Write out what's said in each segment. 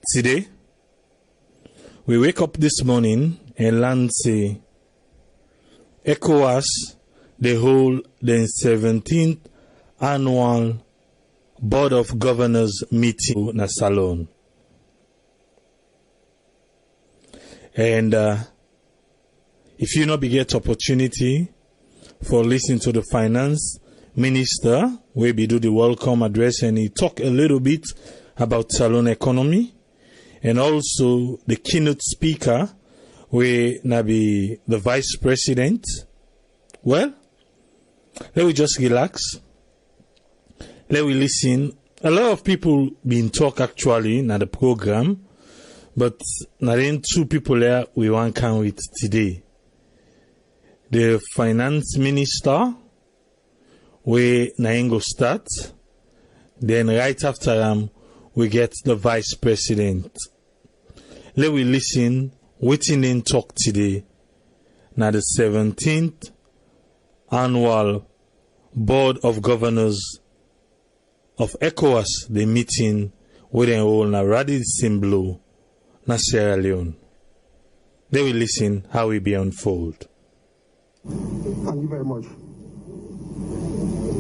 Today, we wake up this morning and learn say ECOWAS they hold the 17th annual Board of Governors meeting in a salon. And if you not be get opportunity for listening to the finance minister, we be do the welcome address and he talk a little bit about salon economy, and also the keynote speaker we na be the vice president. Well, let we just relax. Let we listen. A lot of people been talk actually in the program, but not in two people there we want come with today. The finance minister, we na go start. Then right after him, we get the vice president. Let we listen. Waiting in talk today. Now the 17th annual Board of Governors of ECOWAS, the meeting with an all na Radi Simblo, na Sierra Leone. They will listen how it be unfold. Thank you very much,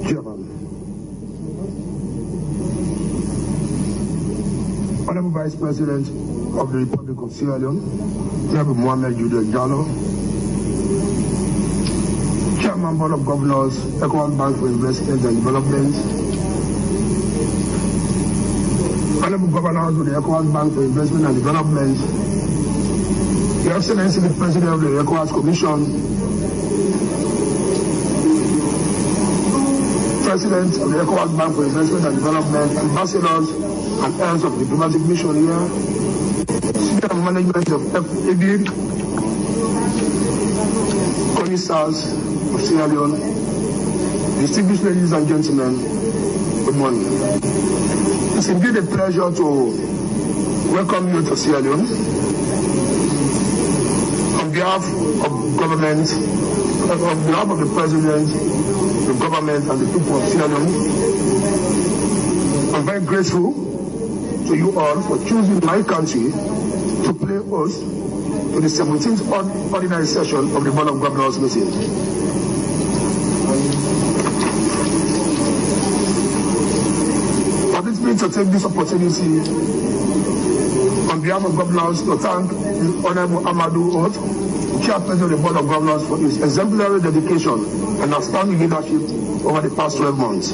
Chairman. Honorable Vice President of the Republic of Sierra Leone, Honorable Mohamed Jude Jallo, Chairman Board of Governors, ECOWAS Bank for Investment and Development, Honorable Governors of the ECOWAS Bank for Investment and Development, Your Excellency the President of the ECOWAS Commission, President of the ECOWAS Bank for Investment and Development, ambassadors and heirs of diplomatic mission here, senior management of FAB, Conistars of Sierra Leone, distinguished ladies and gentlemen, good morning. It's indeed a pleasure to welcome you to Sierra Leone. On behalf of government, on behalf of the President, the government and the people of Sierra Leone, I'm very grateful to you all for choosing my country to play host to the 17th ordinary session of the Board of Governors meeting. Permit me to take this opportunity on behalf of governors to thank the Honorable Amadou Oth, Chairperson of the Board of Governors, for his exemplary dedication and outstanding leadership over the past 12 months.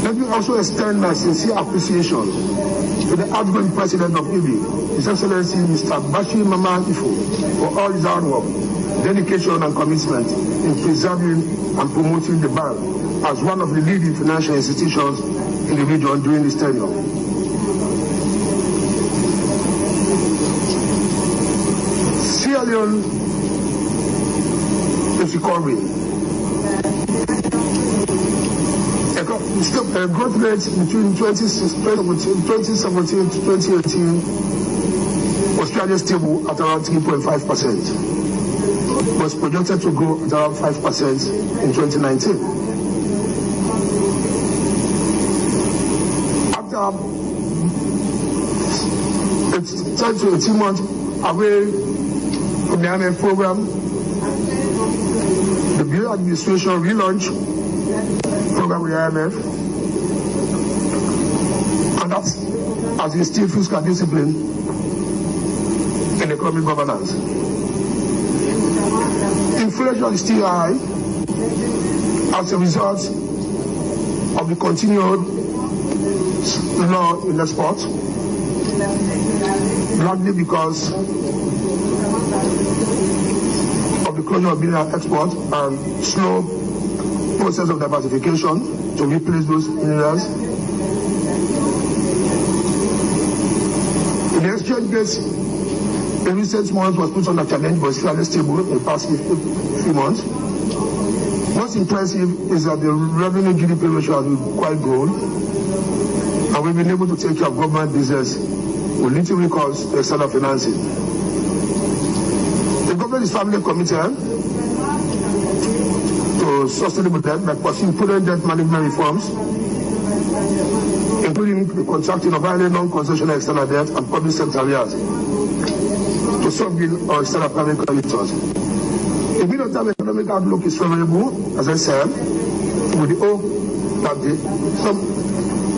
Let me also extend my sincere appreciation to the outgoing President of IBI, His Excellency Mr. Bashir Mama Ifo, for all his hard work, dedication and commitment in preserving and promoting the bank as one of the leading financial institutions in the region during this tenure. Sierra Leone is recovering. The growth rate between 2017 to 2018 was fairly stable at around 3.5%. Was projected to grow at around 5% in 2019. After it's 10 to 18 months away from the IMF program, the Bureau administration relaunched program with IMF, and that has instilled fiscal discipline in economic governance. Inflation is still high as a result of the continued law in export, largely because of the closure of bilateral export and slow process of diversification to replace those areas. The exchange rate in recent months was put under challenge, but it's fairly stable in the past few months. What's impressive is that the revenue GDP ratio has been quite good, and we've been able to take care of government business with little recourse to external financing. The government is firmly committed to sustainable debt by pursuing prudent debt management reforms, including the contracting of highly non-concessional external debt and public sector arrears to sovereign or external private creditors. The medium-term economic outlook is favorable, as I said, with the hope that some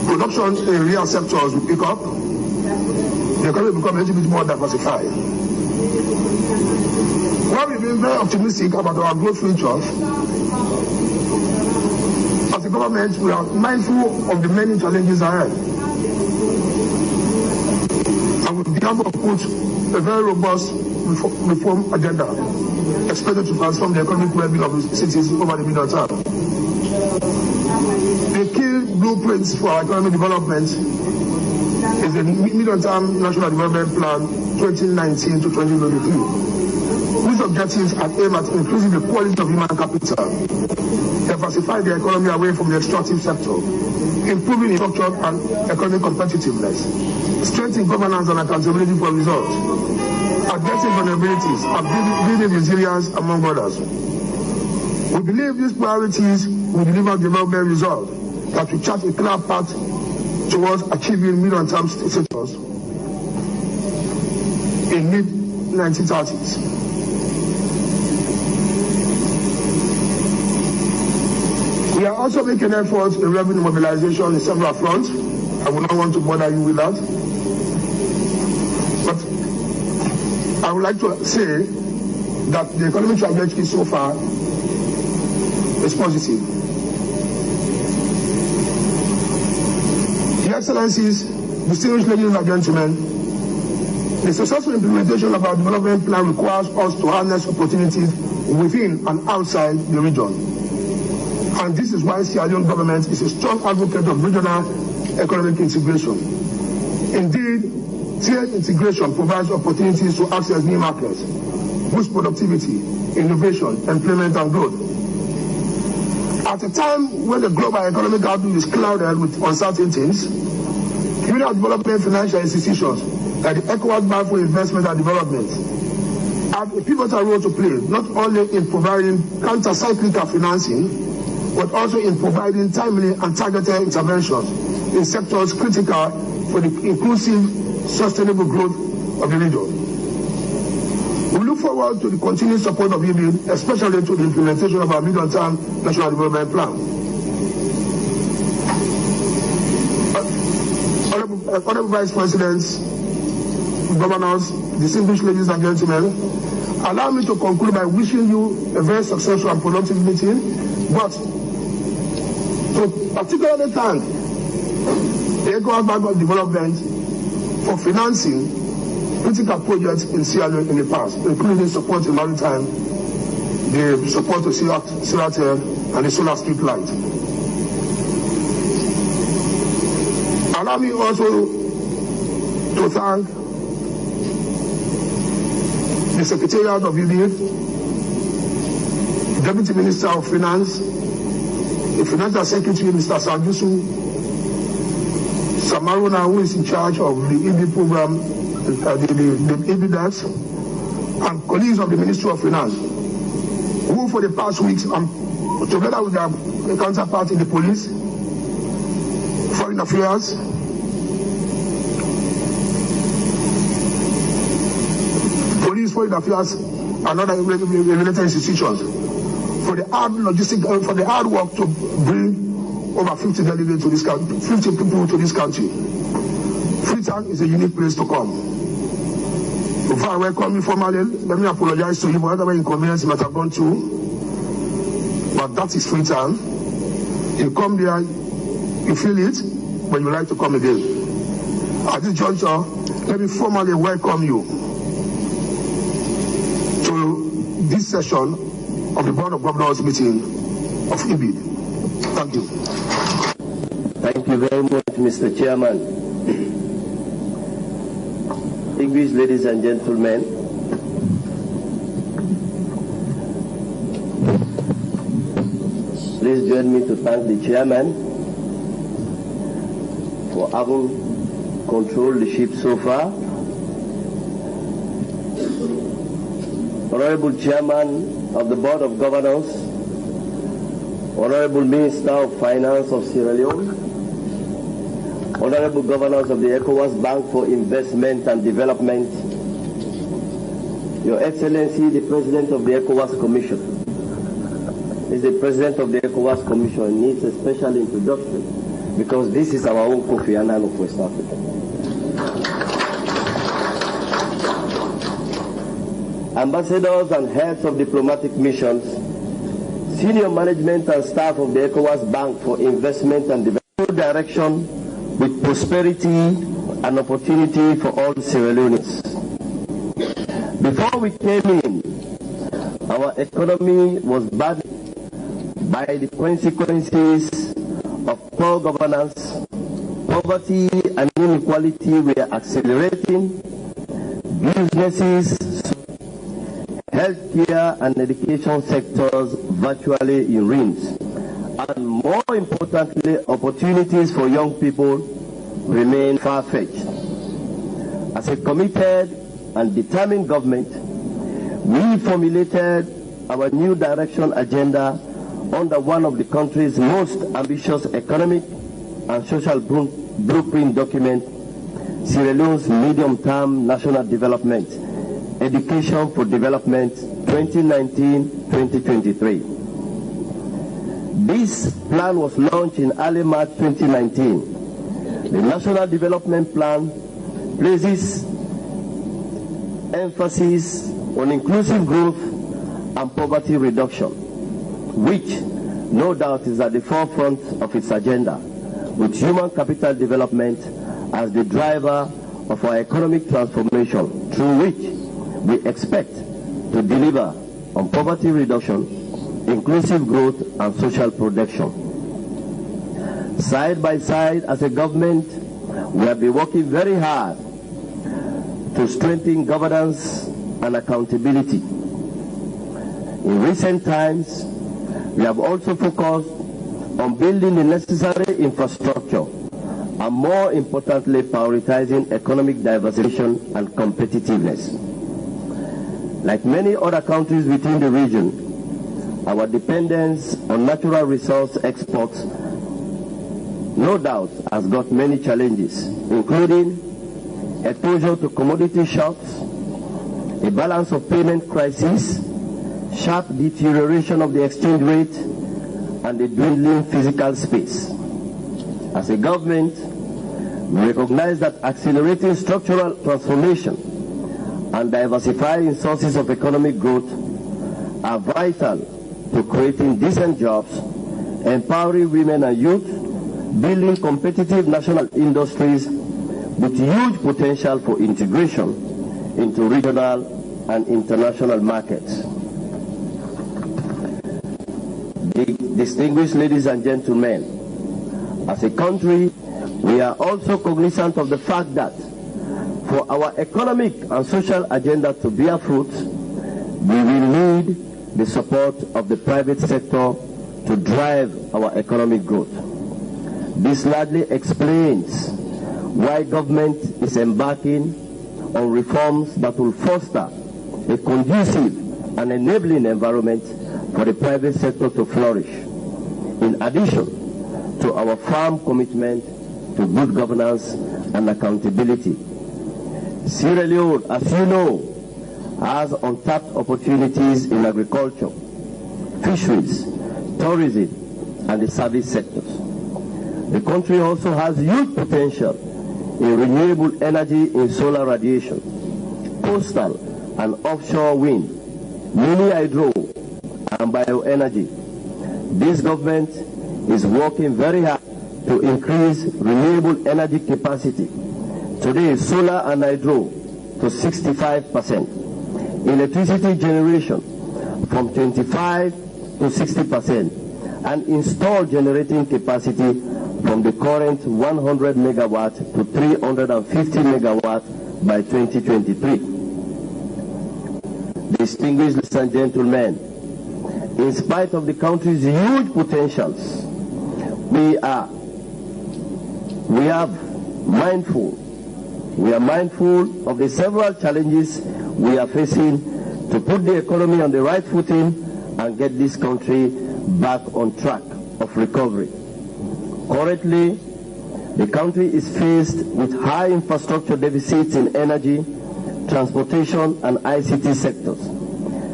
production in real sectors will pick up, the economy will become a little bit more diversified. While we've been very optimistic about our growth futures, as a government, we are mindful of the many challenges ahead. And we have to put a very robust reform agenda expected to transform the economic well-being of the cities over the medium term. The key blueprints for our economic development is the medium-term National Development Plan 2019 to 2023. These objectives are aimed at increasing the quality of human capital, diversify the economy away from the extractive sector, improving structure and economic competitiveness, strengthening governance and accountability for results, addressing vulnerabilities, and building resilience, among others. We believe these priorities will deliver development results that will chart a clear path towards achieving medium-term status in mid-1930s. We are also making efforts in revenue mobilization in several fronts. I would not want to bother you with that. But I would like to say that the economic trajectory so far is positive. Your Excellencies, distinguished ladies and gentlemen, the successful implementation of our development plan requires us to harness opportunities within and outside the region. And this is why Sierra Leone government is a strong advocate of regional economic integration. Indeed, tiered integration provides opportunities to access new markets, boost productivity, innovation, employment, and growth. At a time when the global economic outlook is clouded with uncertainties, community development financial institutions like the ECOWAS Bank for Investment and Development have a pivotal role to play, not only in providing counter-cyclical financing, but also in providing timely and targeted interventions in sectors critical for the inclusive, sustainable growth of the region. We look forward to the continued support of EBID, especially to the implementation of our medium-term National Development Plan. Honorable Vice Presidents, Governors, distinguished ladies and gentlemen, allow me to conclude by wishing you a very successful and productive meeting, but to particularly thank the ECOWAS Bank of Development for financing critical projects in Sierra Leone in the past, including support in maritime, the support to Sierra and the solar street light. Allow me also to thank the Secretariat of EBID, Deputy Minister of Finance, the Financial Secretary, Mr. Sanjusu Samaruna, who is in charge of the EBID program, the EBIDAS, and colleagues of the Ministry of Finance, who for the past weeks, together with their counterpart in the police, foreign affairs, foreign affairs, and other related institutions, for the hard for the hard work to bring over 50 delegates to this country, 50 people to this country. Freetown is a unique place to come. Before I welcome you formally, let me apologize to you for whatever inconvenience you might have gone through. But that is Freetown. You come there, you feel it, but you like to come again. At this juncture, let me formally welcome you to this session of the Board of Governors meeting of EBID. Thank you. Thank you very much, Mr. Chairman. Distinguished ladies and gentlemen, please join me to thank the Chairman for having controlled the ship so far. Honorable Chairman of the Board of Governors, Honorable Minister of Finance of Sierra Leone, Honorable Governors of the ECOWAS Bank for Investment and Development, Your Excellency, the President of the ECOWAS Commission. The President of the ECOWAS Commission needs a special introduction because this is our own Kofi Annan of West Africa. Ambassadors and heads of diplomatic missions, senior management and staff of the ECOWAS Bank for Investment and Development, direction with prosperity and opportunity for all Sierra Leoneans. Before we came in, our economy was badly by the consequences of poor governance, poverty and inequality were accelerating, businesses, healthcare and education sectors virtually in ruins, and more importantly, opportunities for young people remain far-fetched. As a committed and determined government, we formulated our new direction agenda under one of the country's most ambitious economic and social blueprint document, Sierra Leone's medium-term national development, Education for Development 2019-2023. This plan was launched in early March 2019. The National Development Plan places emphasis on inclusive growth and poverty reduction, which no doubt is at the forefront of its agenda, with human capital development as the driver of our economic transformation, through which we expect to deliver on poverty reduction, inclusive growth and social protection. Side by side as a government, we have been working very hard to strengthen governance and accountability. In recent times, we have also focused on building the necessary infrastructure and, more importantly, prioritizing economic diversification and competitiveness. Like many other countries within the region, our dependence on natural resource exports no doubt has got many challenges, including exposure to commodity shocks, a balance of payment crisis, sharp deterioration of the exchange rate, and a dwindling physical space. As a government, we recognize that accelerating structural transformation and diversifying sources of economic growth are vital to creating decent jobs, empowering women and youth, building competitive national industries with huge potential for integration into regional and international markets. Distinguished ladies and gentlemen, as a country, we are also cognizant of the fact that for our economic and social agenda to bear fruit, we will need the support of the private sector to drive our economic growth. This largely explains why government is embarking on reforms that will foster a conducive and enabling environment for the private sector to flourish, in addition to our firm commitment to good governance and accountability. Sierra Leone, as you know, has untapped opportunities in agriculture, fisheries, tourism, and the service sectors. The country also has huge potential in renewable energy in solar radiation, coastal and offshore wind, mini hydro, and bioenergy. This government is working very hard to increase renewable energy capacity. Today, solar and hydro to 65%, electricity generation from 25 to 60%, and installed generating capacity from the current 100 megawatt to 350 megawatt by 2023. Distinguished ladies and gentlemen, in spite of the country's huge potentials, we are mindful of the several challenges we are facing to put the economy on the right footing and get this country back on track of recovery. Currently, The country is faced with high infrastructure deficits in energy, transportation, and ICT sectors.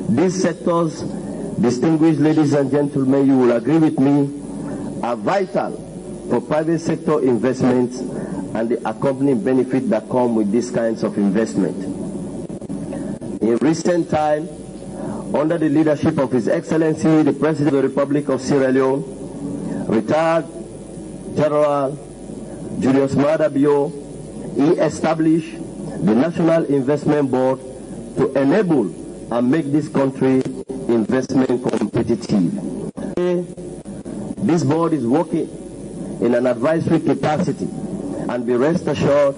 These sectors, distinguished ladies and gentlemen, you will agree with me, are vital for private sector investments and the accompanying benefits that come with these kinds of investment. In recent time, under the leadership of His Excellency, the President of the Republic of Sierra Leone, retired General Julius Maada Bio, he established the National Investment Board to enable and make this country investment competitive. This board is working in an advisory capacity, and be rest assured,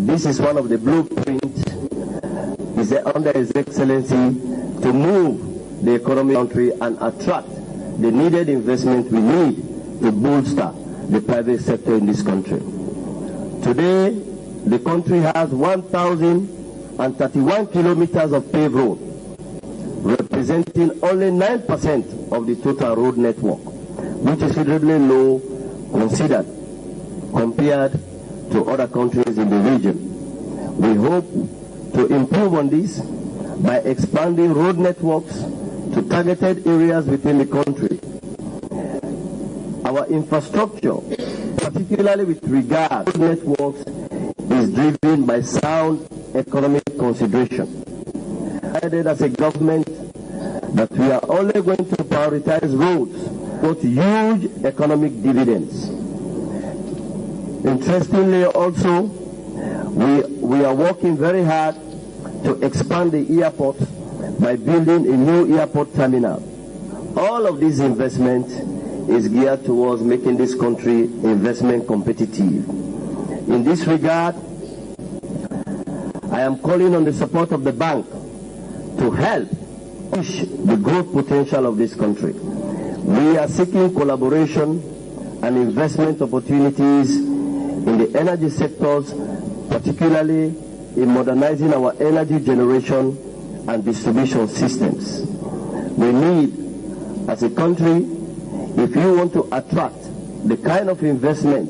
this is one of the blueprints under His Excellency to move the economy of the country and attract the needed investment we need to bolster the private sector in this country. Today, the country has 1,031 kilometers of paved road, representing only 9% of the total road network, which is relatively low considered compared to other countries in the region. We hope to improve on this by expanding road networks to targeted areas within the country. Our infrastructure, particularly with regard to networks, is driven by sound economic consideration. As a government, that we are only going to prioritize roads with huge economic dividends. Interestingly also, we are working very hard to expand the airport by building a new airport terminal. All of this investment is geared towards making this country investment competitive. In this regard, I am calling on the support of the bank to help push the growth potential of this country. We are seeking collaboration and investment opportunities in the energy sectors, particularly in modernizing our energy generation and distribution systems. We need, as a country, if you want to attract the kind of investment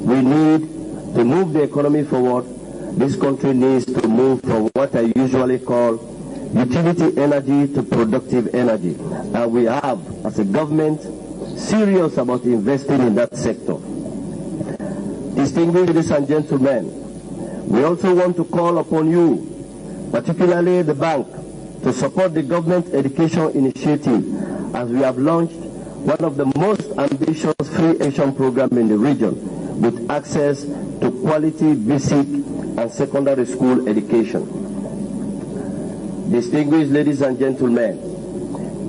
we need to move the economy forward, this country needs to move from what I usually call utility energy to productive energy. And we have, as a government, serious about investing in that sector. Distinguished ladies and gentlemen, we also want to call upon you, particularly the bank, to support the government education initiative, as we have launched one of the most ambitious free education programs in the region, with access to quality basic and secondary school education. Distinguished ladies and gentlemen,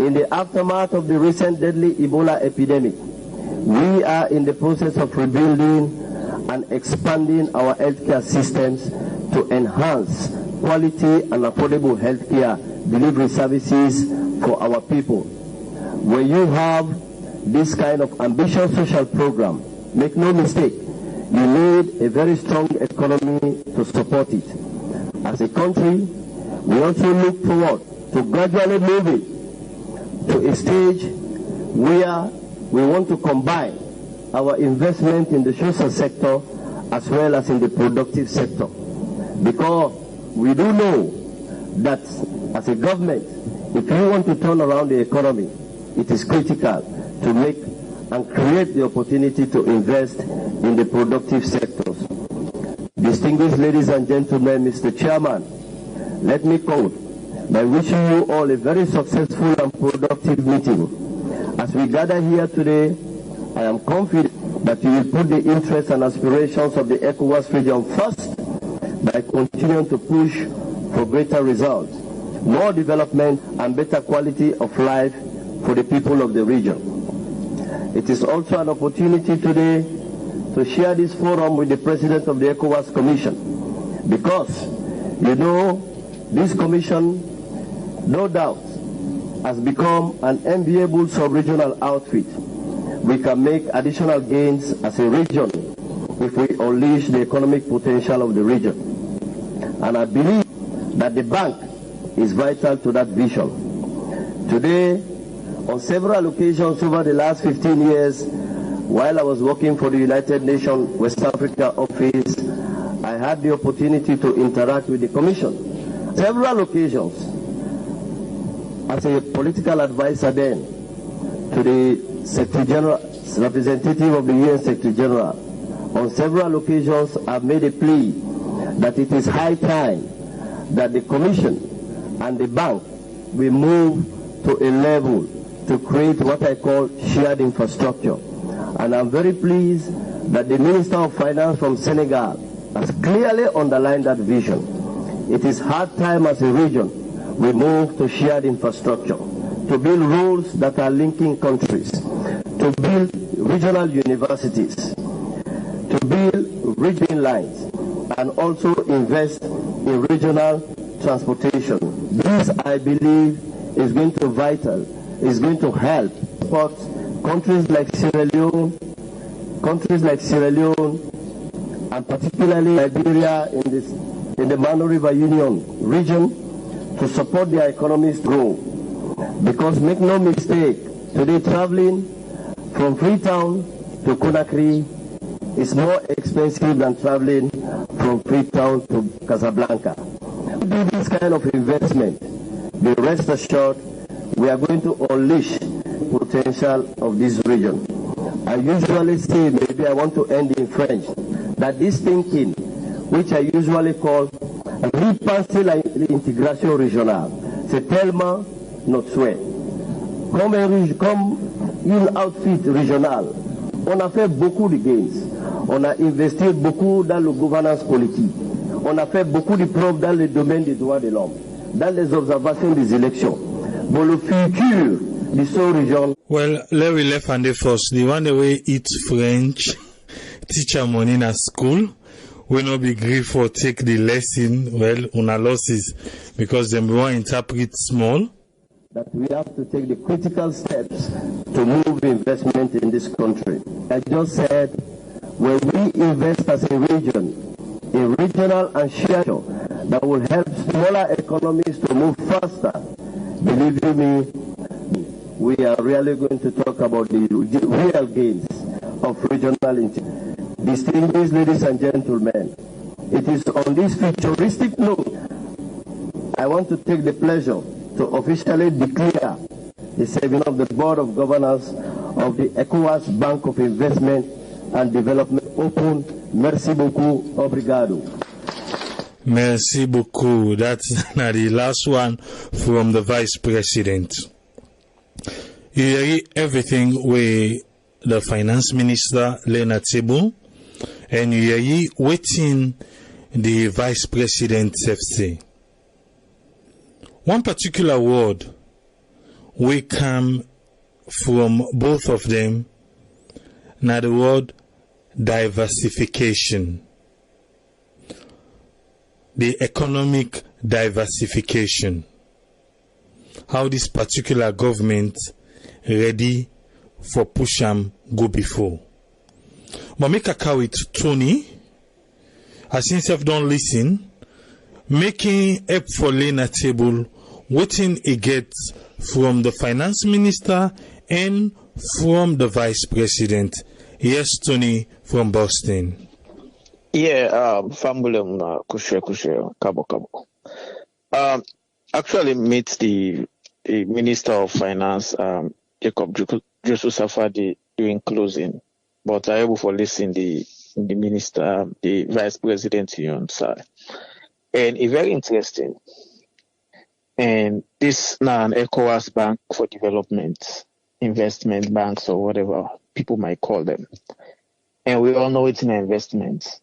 in the aftermath of the recent deadly Ebola epidemic, we are in the process of rebuilding and expanding our healthcare systems to enhance quality and affordable healthcare delivery services for our people. When you have this kind of ambitious social program, make no mistake, you need a very strong economy to support it. As a country, we also look forward to gradually moving to a stage where we want to combine our investment in the social sector as well as in the productive sector. Because we do know that as a government, if you want to turn around the economy, it is critical to make and create the opportunity to invest in the productive sectors. Distinguished ladies and gentlemen, Mr. Chairman, let me conclude by wishing you all a very successful and productive meeting. As we gather here today, I am confident that you will put the interests and aspirations of the ECOWAS region first by continuing to push for greater results, more development, and better quality of life for the people of the region. It is also an opportunity today to share this forum with the President of the ECOWAS Commission, because, you know, this commission, no doubt, has become an enviable sub-regional outfit. We can make additional gains as a region if we unleash the economic potential of the region. And I believe that the bank is vital to that vision. Today, on several occasions over the last 15 years, While I was working for the United Nations West Africa office, I had the opportunity to interact with the Commission. Several occasions, as a political advisor then, to the Secretary General, representative of the UN Secretary General, on several occasions I've made a plea that it is high time that the Commission and the bank will move to a level to create what I call shared infrastructure. And I'm very pleased that the Minister of Finance from Senegal has clearly underlined that vision. It is hard time as a region we move to shared infrastructure, to build roads that are linking countries, to build regional universities, to build regional lines, and also invest in regional transportation. This, I believe, is going to help support countries like Sierra Leone, and particularly Liberia in the Mano River Union region, to support their economies to grow. Because make no mistake, today traveling from Freetown to Conakry is more expensive than traveling from Freetown to Casablanca. Do this kind of investment, be rest assured we are going to unleash potential of this region. I usually say, maybe I want to end in French, that this thinking, which I usually call repenser l'intégration régionale, c'est tellement notre souhait. Comme une outfit régionale, on a fait beaucoup de gains. On a investi beaucoup dans la gouvernance politique. On a fait beaucoup de preuves dans le domaine des droits de l'homme, dans les observations des élections. Pour le futur de ce région. Well, let me left and the first. The one way eat French, teacher money in a school, will not be grief for take the lesson, well, on losses, because them won't interpret small. That we have to take the critical steps to move investment in this country. I just said, when we invest as a region, in regional and shared, that will help smaller economies to move faster. Believe you me, we are really going to talk about the real gains of regional integration. Distinguished ladies and gentlemen, it is on this futuristic note I want to take the pleasure to officially declare the serving of the Board of Governors of the ECOWAS Bank of Investment and Development open. Merci beaucoup. Obrigado. Merci beaucoup. That's not the last one from the Vice President. You hear everything with the Finance Minister, Leone, and you hear waiting the Vice President say. One particular word we come from both of them, now the word diversification. The economic diversification. How this particular government ready for push go before. But make a cow with Tony, as since I've don't listen, making up for Lena table, waiting a get from the Finance Minister and from the Vice President. Yes, Tony from Boston. Yeah, Fambulum Kushe Kabo. Actually meet the Minister of Finance, Jacob Safadi, during closing, but I able for listening the Minister, the Vice President on side. And it's very interesting. And this now an ECOWAS Bank for Development, investment banks or whatever people might call them. And we all know it's an investment.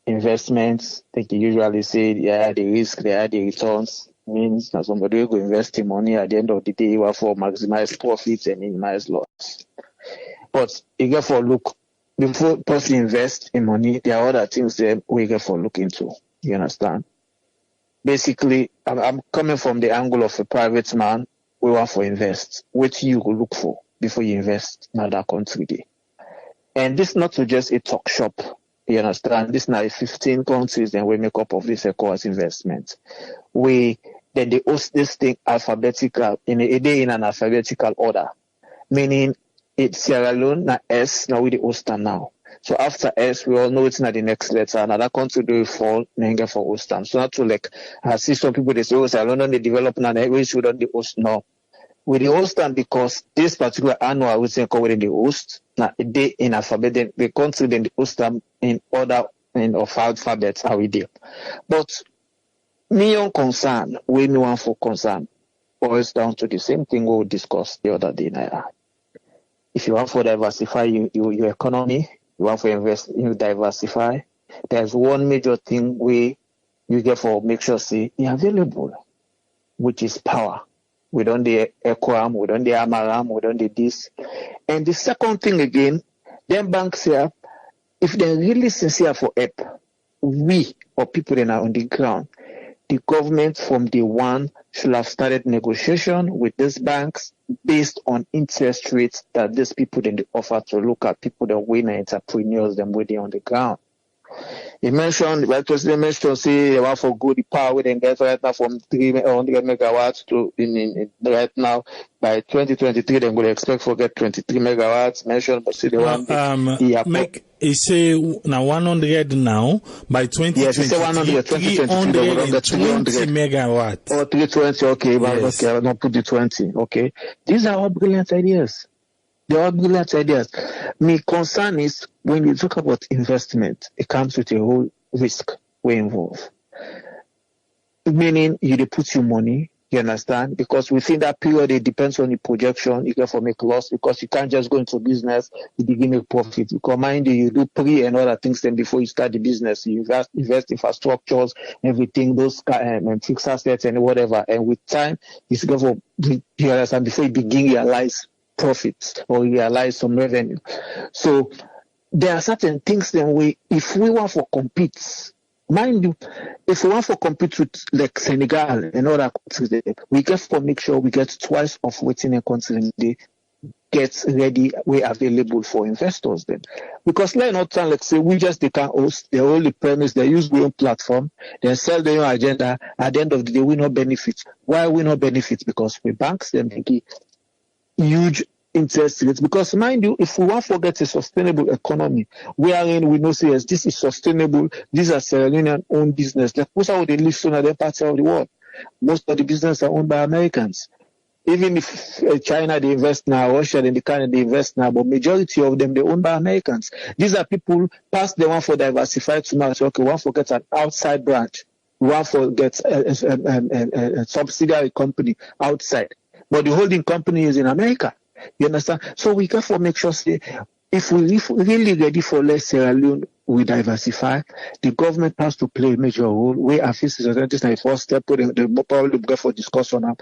Investments, they can usually say they are the risk, they are the returns. Means that somebody will go invest in money at the end of the day, you have for maximize profits and minimize loss. But you get for look, before person invest in money, there are other things that we get for look into. You understand? Basically, I'm coming from the angle of a private man. We want for invest. What you go look for before you invest in other country. And this not to just a talk shop. You understand? This now 15 countries then we make up of this ECOWAS investment. Then they host this thing alphabetical in an alphabetical order, meaning It's Sierra Leone, now S, now with the Ostan now. So after S, we all know it's not the next letter. Another country do fall, Nenga for Ostan. So not to like, I see some people, they say, oh, Sierra Leone, they develop now, we should on the Ost. No. With the Ostan, because this particular annual, we say, call it the Ost, now they in alphabet, then the country, then the Ostan in order of alphabets, how we deal. But me on concern, we me want for concern, boils down to the same thing we discussed the other day, Naira. If you want to diversify your economy, you want to invest, you diversify. There's one major thing we you get for make sure say you're available, which is power. We don't the ECOWAS, we don't the Amaram, we don't the this. And the second thing again, them banks here, if they're really sincere for help, we or people that are on the ground, the government from day one should have started negotiation with these banks based on interest rates that these people then offer to look at people that win entrepreneurs them waiting on the ground. He mentioned, the president mentioned, say, they want for good power, then get right now from 300 megawatts to, right now, by 2023, they're going to expect to get 23 megawatts, mentioned, but see, they want, he say, now 100 now, by 2023, yes, he say 100, 320 megawatts. Oh, 320, okay, but yes. Okay, I'll not put the 20, okay. These are all brilliant ideas. They are brilliant ideas. My concern is when you talk about investment, it comes with a whole risk we involve. Meaning you put your money, you understand? Because within that period, it depends on the projection. You can for make loss because you can't just go into business, you begin make profit. Because mind you do pre and other things then before you start the business. You invest infrastructures, everything, those and fixed assets and whatever. And with time, it's going for you understand before you begin realize profits or realize some revenue. So there are certain things then if we want to compete, mind you, if we want to compete with like Senegal and other countries, we get to make sure we get twice of waiting a country they get ready, we available for investors then. Because let not try like say we just they can host the only premise, they use their own platform, they sell their own agenda, at the end of the day we not benefit. Why we not benefit? Because we banks them they give huge interest rates. Because mind you, if we want to get a sustainable economy, wherein we know say yes, this is sustainable, these are Sierra Leonean owned business. Like most of they live in other parts of the world. Most of the business are owned by Americans. Even if China they invest now, Russia then they invest now, but majority of them they owned by Americans. These are people past the one for diversified to now. So okay, one for get an outside branch, one for get a subsidiary company outside. But the holding company is in America. You understand? So we got to make sure, say, if we really ready for less Sierra Leone, we diversify. The government has to play a major role. We are facing this is the first step. The probably go for discussion now.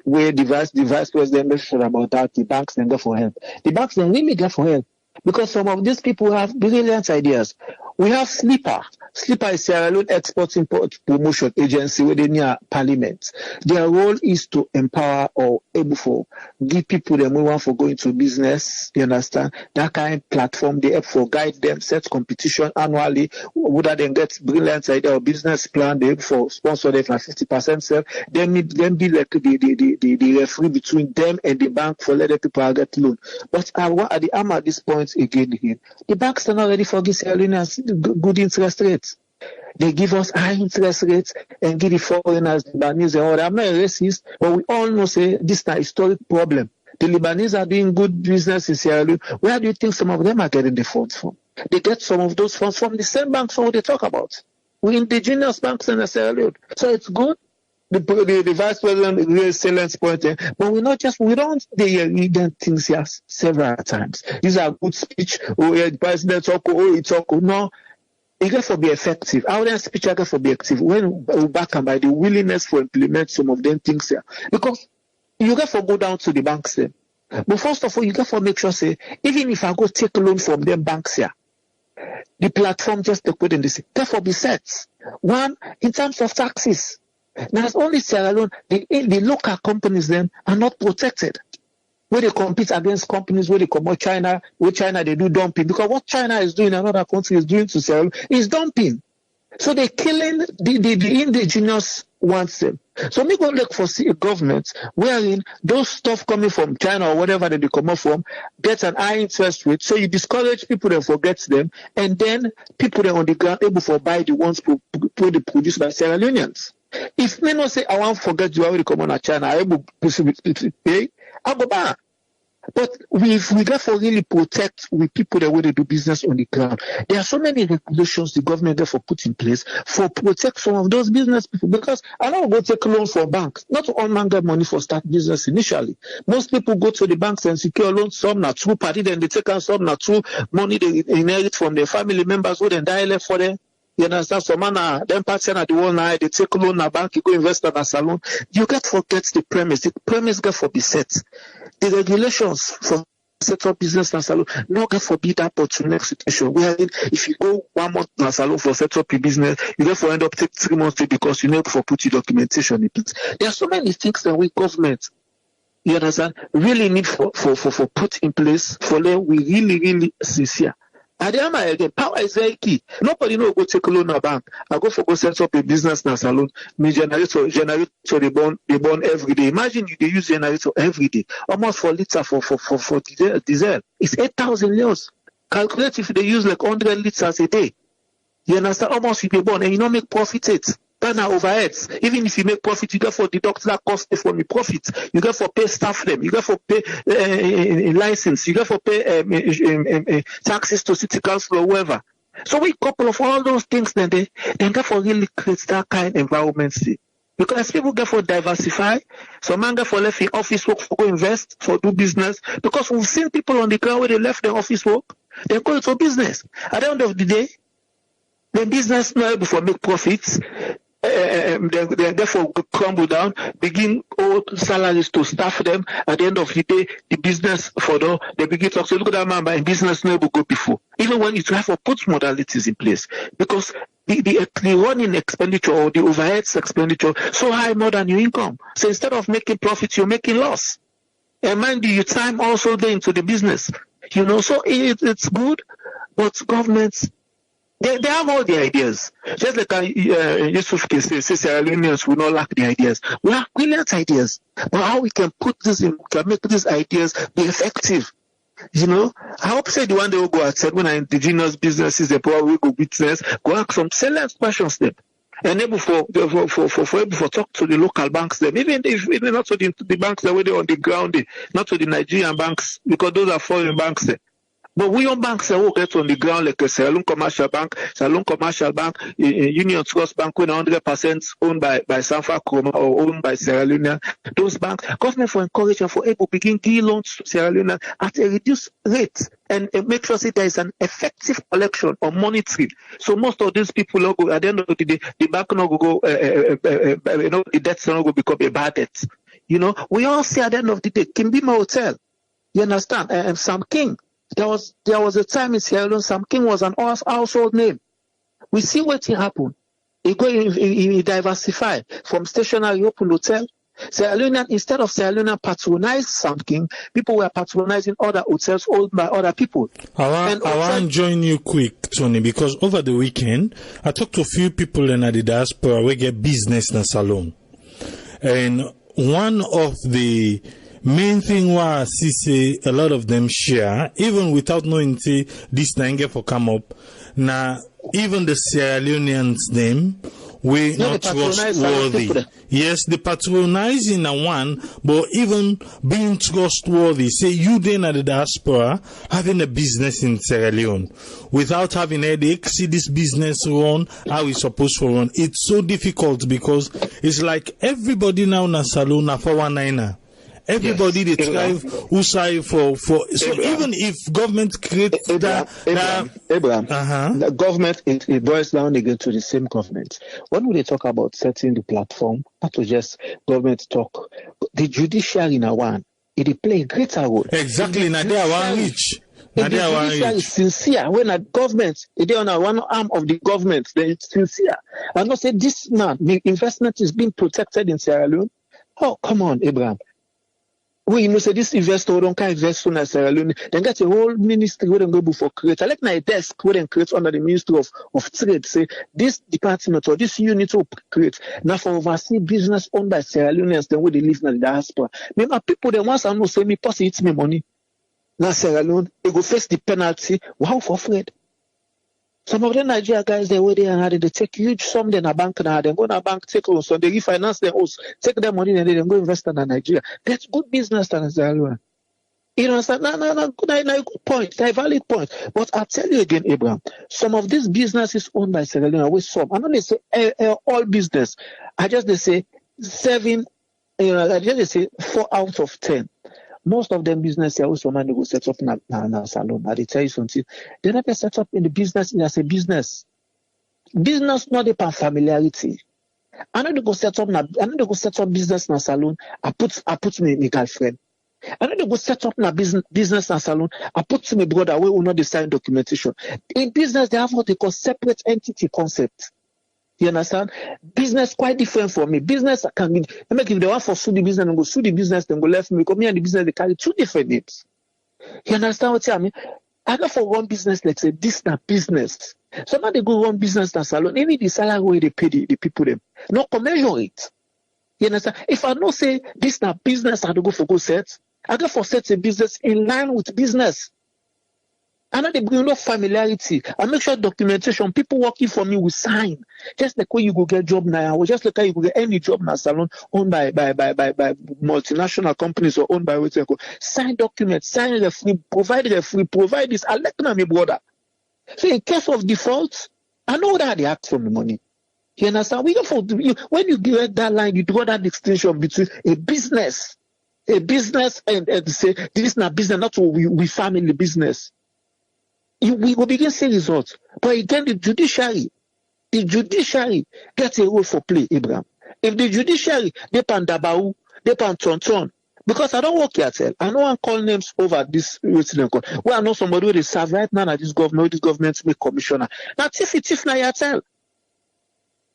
Where the vice president mentioned about that, the banks then go for help. The banks then really go for help because some of these people have brilliant ideas. We have Sleeper. Sleeper is Sierra Leone Export Import Promotion Agency within near Parliament. Their role is to empower or able for give people the want for going to business. You understand? That kind of platform they help for guide them, set competition annually. Whether they get brilliant idea or business plan, they help for sponsor them for 50% self. Then be like the referee between them and the bank for let the people get loan. But at the arm at this point again, the banks are not ready for this Sierra Leoneans good interest rates. They give us high interest rates and give the foreigners, the Lebanese and all that. I'm not a racist, but we all know say this is a historic problem. The Lebanese are doing good business in Sierra Leone. Where do you think some of them are getting the funds from? They get some of those funds from the same banks what they talk about. We indigenous banks in Sierra Leone. So it's good. The vice president really excellent point, but we don't read things here several times. These are good speech. Oh, yeah, the president talk. Oh, he talk. No, it got to be effective. How then speech got to be effective when we back and by the willingness to implement some of them things here, because you got to go down to the banks then. But first of all, you got to make sure say even if I go take a loan from them banks here, the platform just to put in this, therefore be set. One in terms of taxes. Now, it's only Sierra Leone, the local companies then are not protected. Where they compete against companies where they come out China, where China they do dumping. Because what China is doing, another country is doing to Sierra Leone is dumping. So they're killing the indigenous ones. So me go look for see a government wherein those stuff coming from China or whatever they come up from gets an high interest rate. So you discourage people that forget them, and then people that on the ground able to buy the ones produced by Sierra Leoneans. If me not say I want to forget you already come on a China, I able to pay, I go back. But we got to really protect with people that want to do business on the ground. There are so many regulations the government therefore put in place for protect some of those business people, because I don't go take a loan for banks, not all man get money for start business initially. Most people go to the banks and secure loans, some not true party, then they take out some not true money they inherit from their family members who then die left for them. You understand? So man, them parts at the one night, they take a loan at bank, you go invest at a salon. You get forget the premise. The premise get for be set. The regulations for set up business and salon not get forbid that bottleneck situation. Wherein if you go 1 month in a salon for set up your business, you get for end up take 3 months because you never for put your documentation in place. There are so many things that we government, you understand, really need for put in place for them. We really sincere. At the end again, power is very key. Nobody know go take a loan at bank. I go for go set up a business in a salon. Me generator they burn every day. Imagine you they use generator every day, almost 4 liters for diesel. It's 8,000 euros. Calculate if they use like 100 liters a day. You understand? Almost you they burn and you don't make profit it. That's our overheads. Even if you make profit, you get for deduct that cost from your profit. You get for pay staff them. You get for pay license. You get for pay taxes to city council or whoever. So we couple of all those things, then get for really create that kind of environment. See. Because people get for diversify. Some man get for left in office work for go invest, for do business. Because we've seen people on the ground where they left their office work, they go into business. At the end of the day, the business not able to make profits. They therefore crumble down, begin old salaries to staff them. At the end of the day, the business they begin to say, look at that man, my business never go before. Even when you try to put modalities in place, because the running expenditure or the overheads expenditure so high more than your income. So instead of making profits, you're making loss. And mind you, your time also there into the business. So it's good, but governments, they have all the ideas. Just like Yusuf can say Sierra Leoneans will not lack the ideas. We have brilliant ideas. But how we can put this in, can make these ideas be effective. I hope say the one they will go outside when our indigenous businesses, the power will go business, go ask some salient questions them. And able for talk to the local banks them, even not to the banks that were on the ground, not to the Nigerian banks, because those are foreign banks there. But we on banks that will get on the ground like a Sierra Leone Commercial Bank, Union Trust Bank, when 100% owned by Sanfa Kroma or owned by Sierra Leone. Those banks, government for encourage and for able begin give loans to Sierra Leone at a reduced rate and make sure that there is an effective collection or monitoring. So most of these people go at the end of the day, the bank not go the debts not go become a bad debt. We all see at the end of the day, Kimbima Hotel, you understand, and Sam King. There was a time in Sierra Leone, Sam King was an household name. We see what happened. He diversified from stationary open hotel. Sierra Leone, instead of Sierra Leone patronize Sam King, people were patronizing other hotels owned by other people. I want to join you quick, Tony, because over the weekend, I talked to a few people in the diaspora who get business in a salon. And one of the main thing why I see a lot of them share, even without knowing this thing for come up, now even the Sierra Leoneans name, we not trustworthy. Yes, the patronizing one, but even being trustworthy. Say you then at the diaspora having a business in Sierra Leone without having headache, see this business run how it's supposed to run. It's so difficult because it's like everybody now in a salon a 419er. Everybody they try who say for so even if government creates the government it boils down again to the same government. When they talk about setting the platform, not to just government talk, the judiciary now one it play a greater role. Exactly, now they are one reach. The judiciary is sincere. When a government, they are on one arm of the government, then it's sincere. And not say this man, the investment is being protected in Sierra Leone. Oh, come on, Abraham. We know say this investor don't can invest in Sierra Leone. Then get a whole ministry where they go for create. I like my desk where they create under the Ministry of Trade. Say this department or this unit will create. Now for oversee business owned by Sierra Leoneans, then where they live in the diaspora. Remember people they once I know say me pass it's me money. Now Sierra Leone, they go face the penalty. Wow for Fred. Some of the Nigeria guys, they were there and they take huge sum in a bank now. They go to a bank, take loans, so they refinance their house, take their money and then go invest in Nigeria. That's good business in Nigeria. You know, no, good point, a valid point. But I'll tell you again, Abraham, some of these businesses owned by Sierra Leone, with some, I don't they say all business. I just they say 7, I just they say 4 out of 10. Most of them business here also man they go set up in a salon. I tell you something. They never set up in the business as a business. Business not about familiarity. I know they go set up business in a salon. I put my girlfriend. I know they go set up in a business in a salon. I put my brother where we know the sign documentation. In business they have what they call separate entity concept. You understand? Business quite different for me. Business can be, if they want for sue the business and go sue the business, then go left me. Because me and the business they carry 2 different names. You understand what I mean? I go for one business, like say this na business. Somebody go run business na salon, even the salary where they pay the people them. No measure it. You understand? If I know say this na business, I don't go for go set. I go for set a business in line with business. I know they bring no familiarity. I make sure documentation, people working for me will sign. Just like when you go get job now, or just like how you go get any job in a salon owned by multinational companies or owned by what they call. Sign documents, sign referee, provide this. I let them my brother. So in case of default, I know that they act for the money. You understand? When you give that line, you draw that distinction between a business and say this is not business, not we family business. We will begin to see results. But again, the judiciary gets a role for play, Abraham. If the judiciary, they pan Dabau, they pan Tonton, because I don't work here, I know I call names over this written call. Well, I know somebody who they serve right now at this government make commissioner. Now, if na yatel.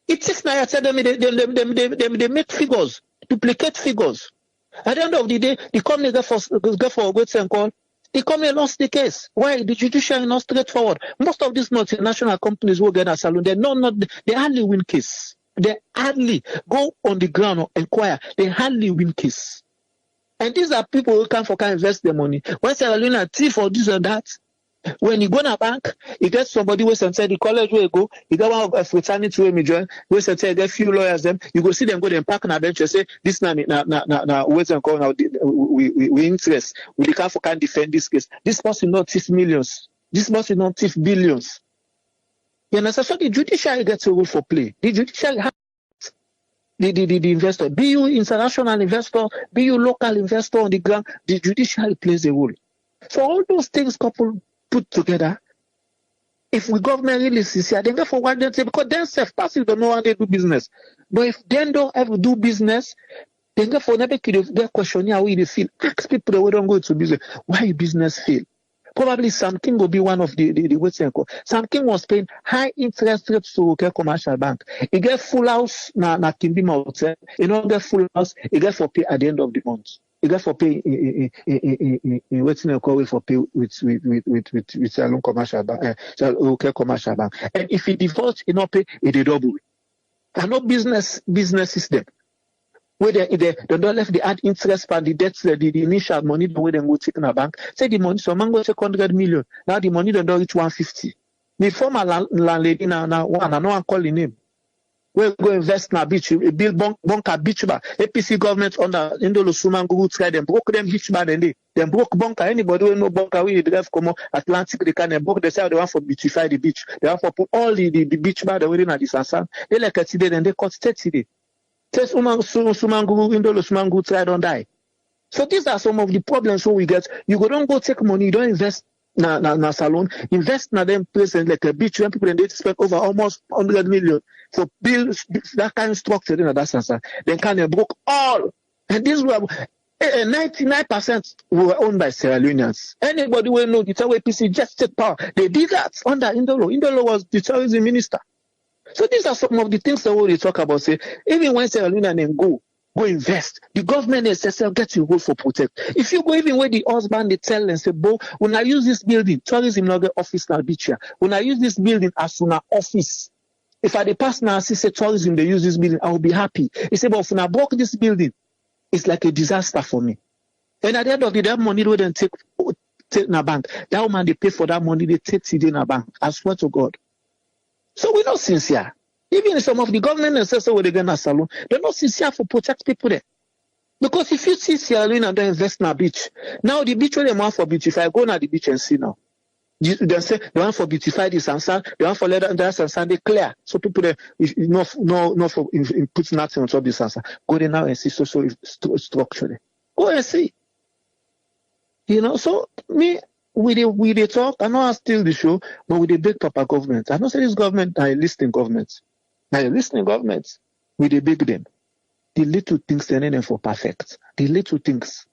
It's na yatel, they make figures, duplicate figures. At the end of the day, the company go for a written call. The company lost the case. Why? The judiciary not straightforward. Most of these multinational companies will get a salon. They hardly win case. They hardly go on the ground or inquire. They hardly win case. And these are people who can invest their money. When Sierra Leone a thief or this or that, when you go to a bank, you get somebody who say the college where you go, you get one of a fraternity where you join, where say get few lawyers them, you go see them go then park on a bench and say this na what's and call now we interest. We can defend this case. This person not thief millions. This person not thief billions. You understand? So the judiciary gets a role for play. The judiciary has the investor. Be you international investor, be you local investor on the ground, the judiciary plays a role. So all those things coupled put together, if we government really sincere, they go for what they say, because they self-passive don't know how they do business. But if they don't ever do business, they go for never get questioning how they feel. Ask people that we don't go to business, why you business fail? Probably Sam King will be one of the what's it called. Sam King was paying high interest rates to commercial bank. He get full house na Kimbi Hotel. You know, get full house, he get for pay at the end of the month. You got for pay in what's in call for pay with Salon commercial bank, commercial bank. And if he defaults, he not pay, it double. And no business system. Where they don't left the add interest for the debts, the initial money the way they go take in a bank. Say the money, so man go take 100 million. Now the money don't reach 150. The former landlady now one, I know I'm calling him. We go invest in a beach, build bunker beach bar. APC government under Indolo Sumangu try them broke them beach bar and they broke bunker. Anybody who know bunker we drive come Atlantic they can broke. They say they want for beautify the beach. They want for put all the beach bar they were in at the Sansan. They like a today and they cut 30 day. Test Sumangu Indolo Sumangu try don't die. So these are some of the problems we get. You don't go take money, you don't invest na salon, invest na them places like a beach when people they spend over almost 100 million for build that kind of structure in that sense. Then kind of broke all. And these were 99% were owned by Sierra Leoneans. Anybody will know the APC just take power. They did that under Indolo. Indolo was the tourism minister. So these are some of the things that we talk about. Say even when Sierra Leoneans go, Go invest. The government itself get you hold for protect. If you go even where the husband they tell and say, "Bo, when I use this building, tourism not get office now beach here. When I use this building as soon as office, if I the pass now see say tourism they use this building, I will be happy." He said, "But when I broke this building, it's like a disaster for me." And at the end of the day, that money they don't take in a bank. That woman they pay for that money, they take it in a bank. I swear to God. So we're not sincere. Even some of the government and say where they get a salon, they're not sincere for protect people there. Because if you see Sierra Leone and they invest in a beach, now the beach where they want for beautify, go now the beach and see now. They say they want for beautify this and sand, they want for leather and that and sand, they clear. So people there, not for put nothing on top of this and sand. Go there now and see social structure there. Go and see. You know, so me, we they talk, I know I steal the show, but we they big proper government. I know say this government are a listening government. Now a listening government, we they big them. The little things they need them for perfect. The little things.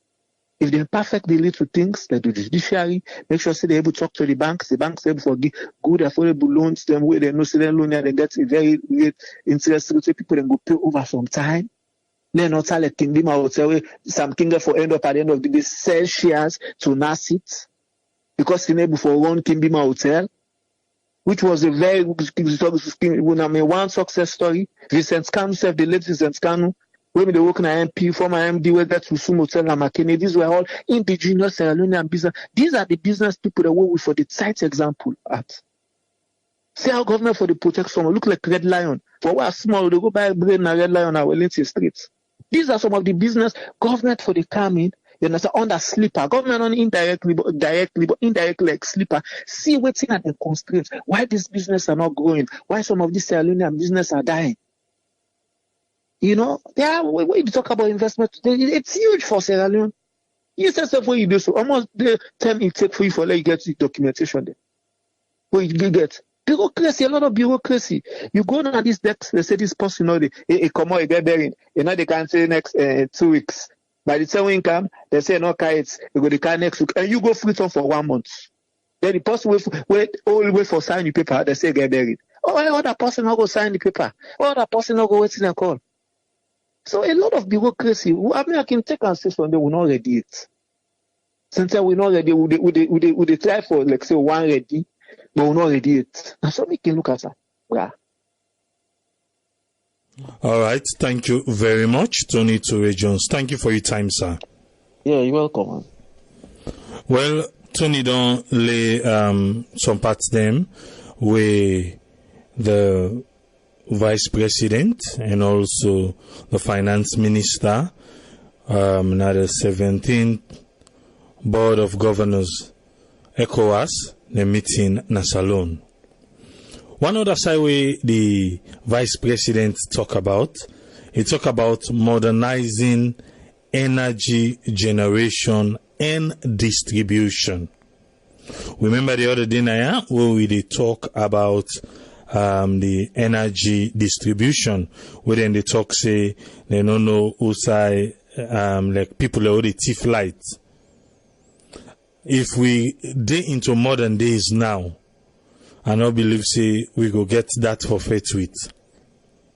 If they're perfect, the little things, like the judiciary, make sure say they're able to talk to the banks able to give good affordable loans, them where they know say they loan and they get a very great interest rate, people then go pay over some time. Then not tell a kingdom hotel, some kingdom for end up at the end of the day, sell shares to Nasit. Because he able for one Kingdom Hotel, which was a very one success story. Vincent Kanu, the late Vincent Kanu, when they work in MP, former MD, where that Rusum Hotel and McKinney, these were all indigenous Sierra Leonean business. These are the business people that work with for the site example at. See how government for the protection look like Red Lion. For what small, they go buy brain and Red Lion and Wellington streets. These are some of the business government for the coming. You understand? Under sleeper, government on indirectly, but indirectly like sleeper. See what's in at the constraints. Why this business are not growing? Why some of these Sierra Leonean business are dying? You know, when you talk about investment, it's huge for Sierra Leone. You say stuff where you do so. Almost the time it takes for you for let you get the documentation there. Where you get bureaucracy, a lot of bureaucracy. You go on this desk, they say this person, you know, they come out, they get buried. You know, they can say next 2 weeks. By the time we come, they say no kites, you go the car next week, and you go free on for 1 month. Then the person wait all the way for sign the paper, they say get buried. Oh, other person not go sign the paper. Other person not go wait in a call. So a lot of bureaucracy. I mean, I can take and say from there, we're not ready yet. Sometimes we're not ready. We try for, like, say, one ready, but we're not ready yet. And so we can look at that. Yeah. All right. Thank you very much, Tony Toure Jones. Thank you for your time, sir. Yeah, you're welcome. Well, Tony don't lay some parts them with the Vice President and also the Finance Minister, now the 17th Board of Governors, ECOWAS, the meeting na Salon. One other side way the Vice President talk about modernizing energy generation and distribution. Remember the other day now where we did talk about the energy distribution, where then they talk say they don't know who say like people already thief light. If we day into modern days now, I don't believe say we go get that for faith with,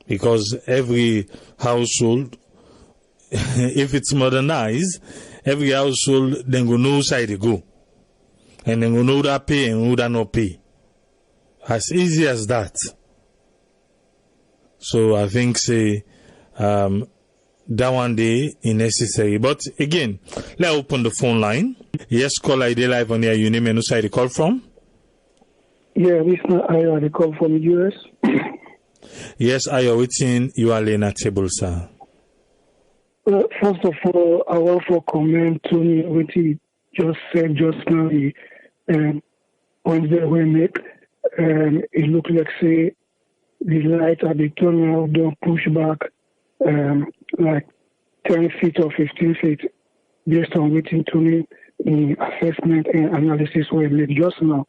because every household, if it's modernized, every household then go know side they go, and then go know that pay and who that not pay. As easy as that. So I think say that one day is necessary. But again, let's open the phone line. Yes, call ID live on here. You name and who side you call from? Yeah, this is Ayo. They call from US. Yes, Ayo, waiting you are laying at table, sir. First of all, I want to comment to what he just said just now. The points that we make. It looked like, say, the light at the tunnel don't push back like 10 feet or 15 feet based on waiting to me in assessment and analysis we made just now.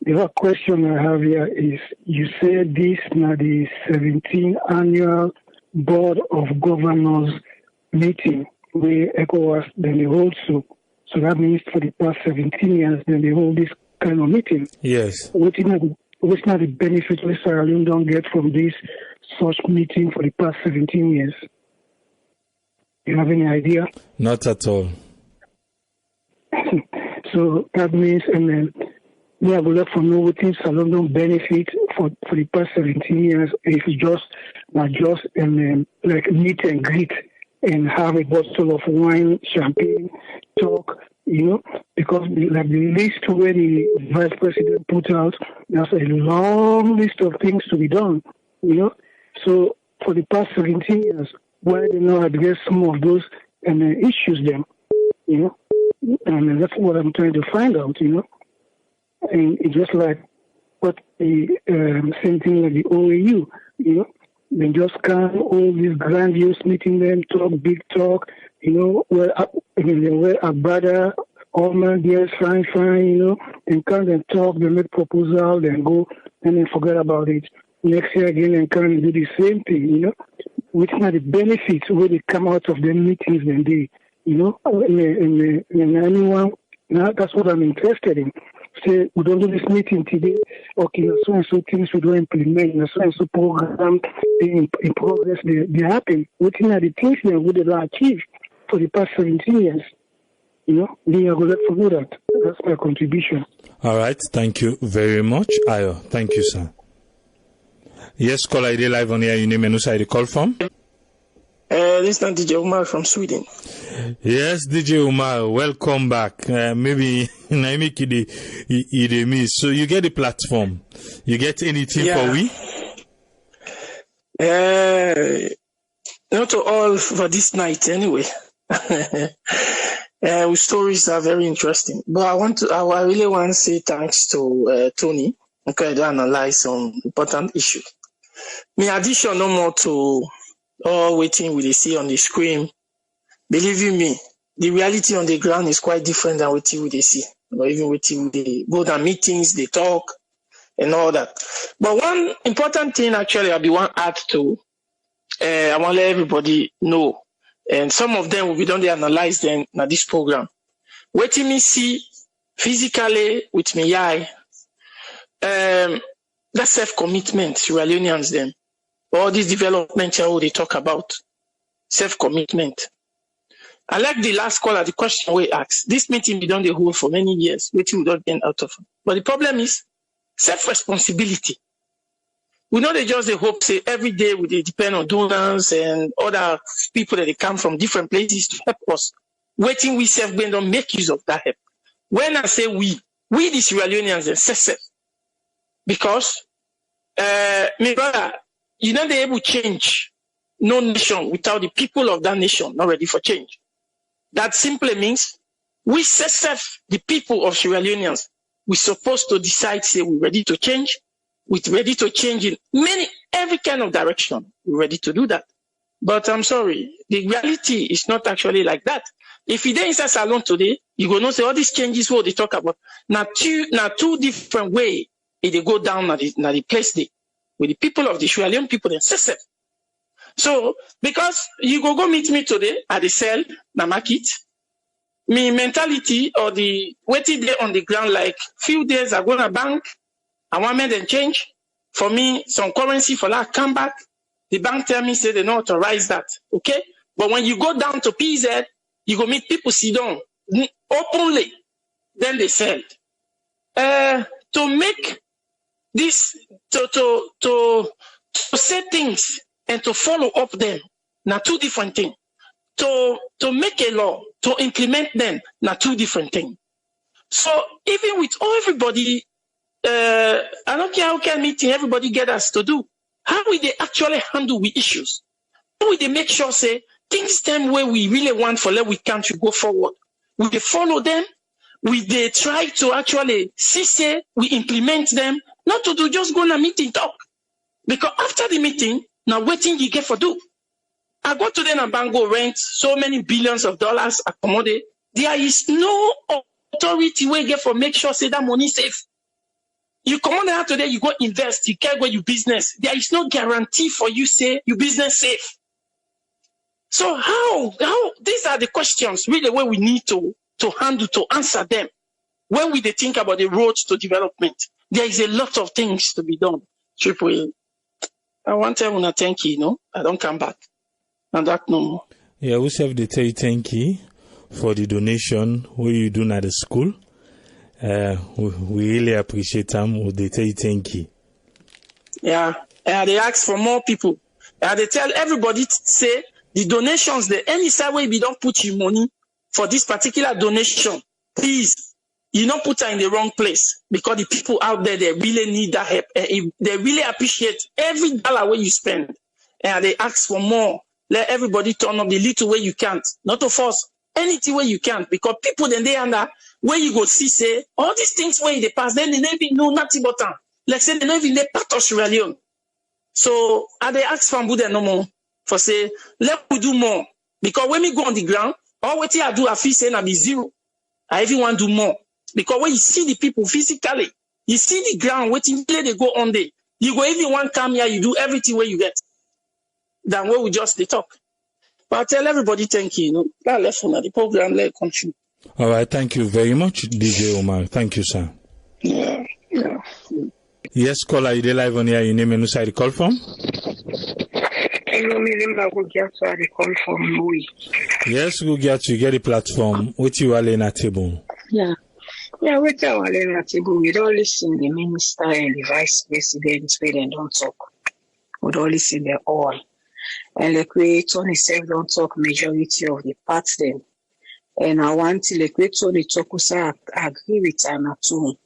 The other question I have here is, you say this now the 17th annual Board of Governors meeting where ECOWAS then they hold so that means for the past 17 years then they hold this kind of meeting. Yes. What's not the benefit we Sierra Leone don't get from this such meeting for the past 17 years? You have any idea? Not at all. So that means, we have left for no things London benefit for the past 17 years. If you just like meet and greet and have a bottle of wine, champagne, talk, because like the list where the vice president put out, there's a long list of things to be done, So for the past 17 years, why they not address some of those and issues them, and that's what I'm trying to find out, And it's just like what the same thing like the OAU, they just come all these grandiose meeting them, talk big talk, where a brother, all man there, fine, and come and talk, they make proposal, then go and then forget about it. Next year again and come and do the same thing, which are the benefits where they come out of the meetings and they, and anyone, that's what I'm interested in. Say, we don't do this meeting today, okay, so and so things we don't implement, so and so program in progress, they happen. What are the things that we did not achieve for the past 17 years? They are going to follow that. That's my contribution. All right, thank you very much. Ayo, thank you, sir. Yes, caller ID live on here. Your name and who side you call from? This is DJ Umar from Sweden. Yes, DJ Umar, welcome back. Maybe I make it miss. So you get the platform. You get anything for we? Not all for this night anyway. Stories are very interesting. But I really want to say thanks to Tony because I analyze some important issues. In addition, no more to all waiting we see on the screen. Believe you me, the reality on the ground is quite different than what we see. Or even what they go to meetings, they talk, and all that. But one important thing actually I want to add to, I want to let everybody know, and some of them we don't analyze them in this program. What me see physically with me eye, that's self-commitment, Sierra Leoneans them. All this development how they talk about self-commitment. I like the last caller, the question we asked. This meeting we done the whole for many years, waiting without getting out of it. But the problem is self-responsibility. We know they just hope say every day we depend on donors and other people that they come from different places to help us. Waiting we self-going don't make use of that help. When I say we the Sierra Leoneans and self. Because my brother, you're not able to change no nation without the people of that nation not ready for change. That simply means we self, the people of Sierra Leoneans, we're supposed to decide, say we're ready to change. We're ready to change in every kind of direction. We're ready to do that. But I'm sorry, the reality is not actually like that. If you dey inside salon today, you go know say all these changes what they talk about. Now two different ways they go down at the place they with the people of the Sierra Leone people themselves. So because you go meet me today at the cell, na market, me mentality or the waiting there on the ground like few days I go to bank, I want me then change. For me, some currency for that come back. The bank tell me say they don't authorize that. Okay? But when you go down to PZ, you go meet people sit down openly, then they sell. To make this to say things and to follow up them, now two different things. To make a law, to implement them, now two different things. So even with everybody, I don't care how can meeting everybody get us to do. How will they actually handle with issues? How will they make sure say things them where we really want for let we country go forward? Will they follow them? Will they try to actually see say we implement them? Not to do just go on a meeting talk. Because after the meeting, now waiting you get for do. I go to them and bango rent so many billions of dollars accommodate. There is no authority where you get for make sure say that money safe. You come on out today, you go invest, you can't go your business. There is no guarantee for you say your business safe. So how these are the questions really where we need to handle, to answer them. When we think about the roads to development, there is a lot of things to be done. Triple A. I want everyone to thank you, I don't come back. And that no more. Yeah, we have the thank you for the donation where you do at the school. We really appreciate them with the thank you. Yeah, they ask for more people. They tell everybody to say the donations, any side where you don't put your money for this particular donation, please, you don't put her in the wrong place, because the people out there, they really need that help. They really appreciate every dollar where you spend. And they ask for more. Let everybody turn up the little way you can't. Not to force anything where you can't, because people then they under where you go see say all these things where in the past, then they never know nothing but them. Like say they never they part of Sierra Leone. So they ask from Buddha no more for say let we do more, because when we go on the ground, all what I do I feel say na be zero. I even want to do more, because when you see the people physically, you see the ground waiting play they go on there. You go even one come here, you do everything where you get. Than where we just they talk. But I tell everybody thank you. That left from the program let continue. All right, thank you very much, DJ Omar. Thank you, sir. Yeah. Yes, caller, you live on here. Your name and who side call from? Yes, go get you get the platform. What you are in a table? Yeah, with our Lena table, we don't listen the minister and the vice president where they don't talk. We don't listen them all. And like we Tony said, don't talk majority of the parts then. And I want to like we Tony talk agree with them too.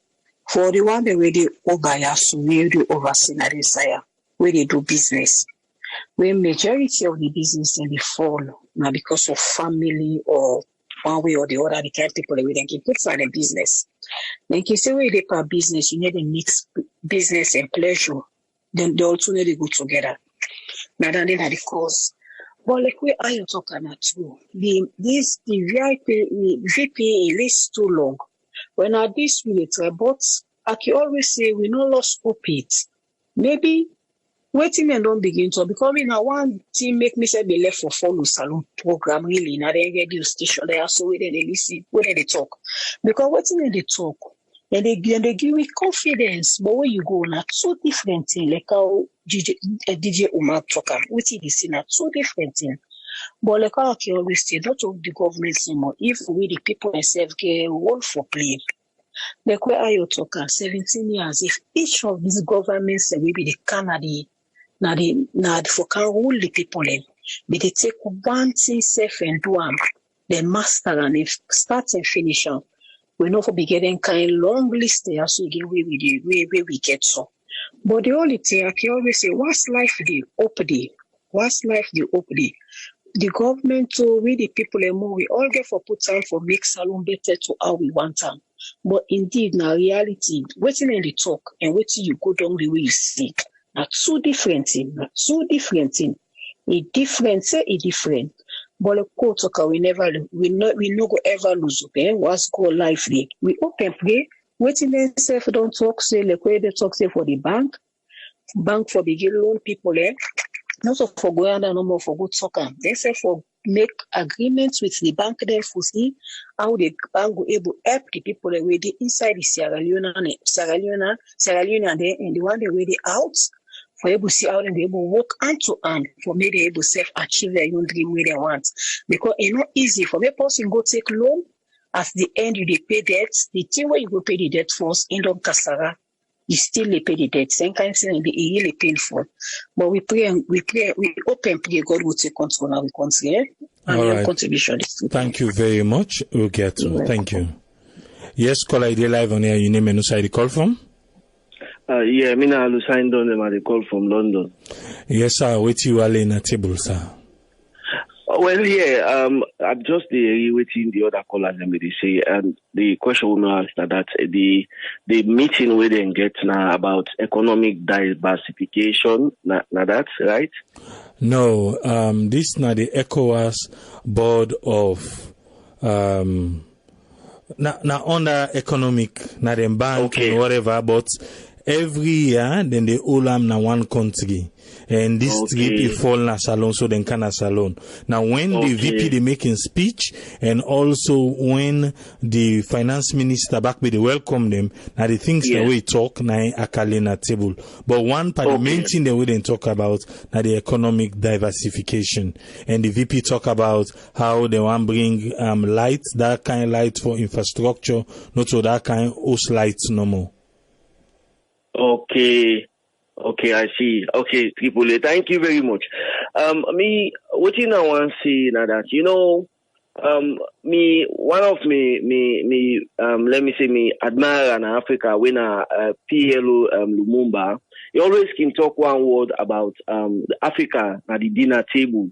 For the one that where they overyasu, where they oversee na desire, where they do business. When majority of the business in the fall now because of family or one way or the other, the kind of people that we then can put for the business. Then you say where they per business, you need to mix business and pleasure. Then they also need to go together. Now then the cause. But like we are talking about too, the VP list too long. When I this will try, but I can always say we no lost hope it. Maybe waiting and don't begin to because now one team make me say be left for follow salon program really now they get the station there so where they listen, where they talk. Because waiting and they talk. And they give me confidence, but where you go now, two different things, like how DJ Umar talk, which is now two different things. But like how I can always say, not of the government anymore, if we the people themselves get role for play. Like where are you talking? 17 years, if each of these governments will be the Canada, now for can rule the people in, but they take one thing safe and do them, they master and if start and finish them. We know for be getting kind long list there, so again where we get so. But the only thing I can always say, what's life the OPD? What's life the OPD? The government to we the people and more we all get for put time for make salon better to how we want them. But indeed now reality, waiting in the talk and waiting you go down the way you see. Now two different things. A different say a different. But the quote we no go ever lose okay? What's go life there? We open pray, waiting themselves don't talk, say like where they talk say for the bank for begin loan people not for go under no more for good talker. They say for make agreements with the bank there for see how the bank go able help the people that were inside the Sierra Leone and the one that were out. For able to see how they able work hand to hand for me they able self achieve their own dream where they want. Because it's not easy for me person go take loan at the end you they pay debts. The thing where you go pay the debt first in the Casara, you still they pay the debt. Same kind of thing be really painful. But we pray, we open pray God will take control of the country. And your contribution is thank you very much. We'll get to thank you. Yes, call ID live on here, your name and who side you call from? Yeah, me now signed on them at the call from London. Yes, sir. Wait you all in a table, sir. Well, yeah, I'm just waiting the other callers and they say, and the question we may ask that the meeting we then get now about economic diversification, now that's right? No, this now the ECOWAS board of now under economic, not in bank okay. and whatever, but every year, then they all am na one country. And this trip is fall na salon, so then can a salon. Now, when the VP they making speech, and also when the finance minister back with they welcome them, now the things that we talk na akalena table. But one part, the main thing that we didn't talk about now the economic diversification, and the VP talk about how they want bring light, that kind of light for infrastructure, not so that kind of host lights no more. Okay, I see. Okay, Triple A, thank you very much. Me, what I want to say now that, you know, me, one of me, let me say me admire in Africa when PLO Lumumba, he always can talk one word about the Africa at the dinner table,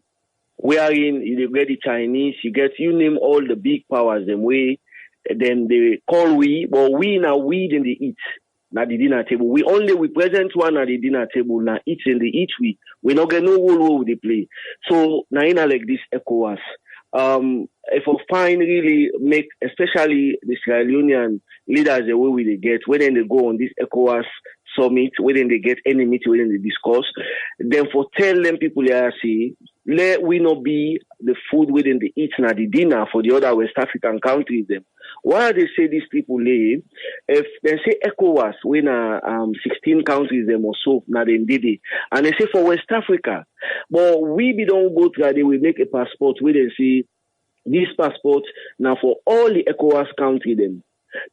wherein you get the Chinese, you name all the big powers, them they call we, but we now we then they eat. At the dinner table. We present one at the dinner table, now eat and they eat we not get no role they play. So now in like this ECOWAS. If we find really make especially the Sierra Leonean leaders the way they get, when they go on this ECOWAS summit, when they get any meeting, when they discuss, then for tell them people there see, let we not be the food within the eat at the dinner for the other West African countries them. Why they say these people live? If they say ECOWAS, when 16 countries them or so, now they did it, and they say for West Africa, but we don't go to they will make a passport where they see this passport now for all the ECOWAS country them.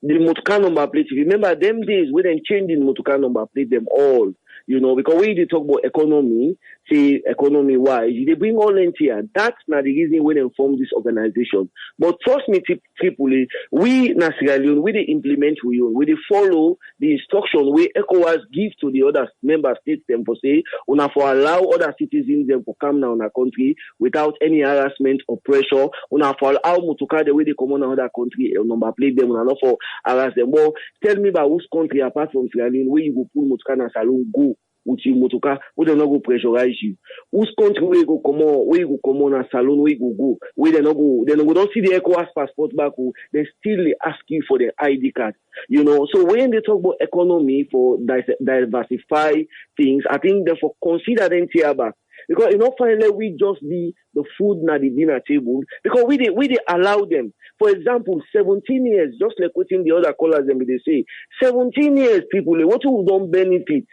The motorcar number plate, remember them days we then changing motorcar number plate them all. You know, because when they talk about economy, say economy wise, they bring all in here. That's not the reason when they form this organization. But trust me, Tripoli, we in Sierra Leone, we they implement we they follow the instruction we ECOWAS give to the other member states them for say, una for allow other citizens them to come now in our country without any harassment or pressure. Una for allow motoka the way they come on another country, number plate them, una not for harass them. Well, tell me about which country apart from Sierra Leone where you go pull motoka in a salon go. With you motoka, we don't go pressurize you. Whose country where you go come on a salon, where you go, where they not go, then we don't see the ECOWAS passport back, they still ask you for the ID card. You know, so when they talk about economy for diversify things, I think therefore consider them here back. Because you know, finally we just be the food na the dinner table because we they allow them. For example, 17 years, just like within the other callers them they say, 17 years people, what we don't benefit.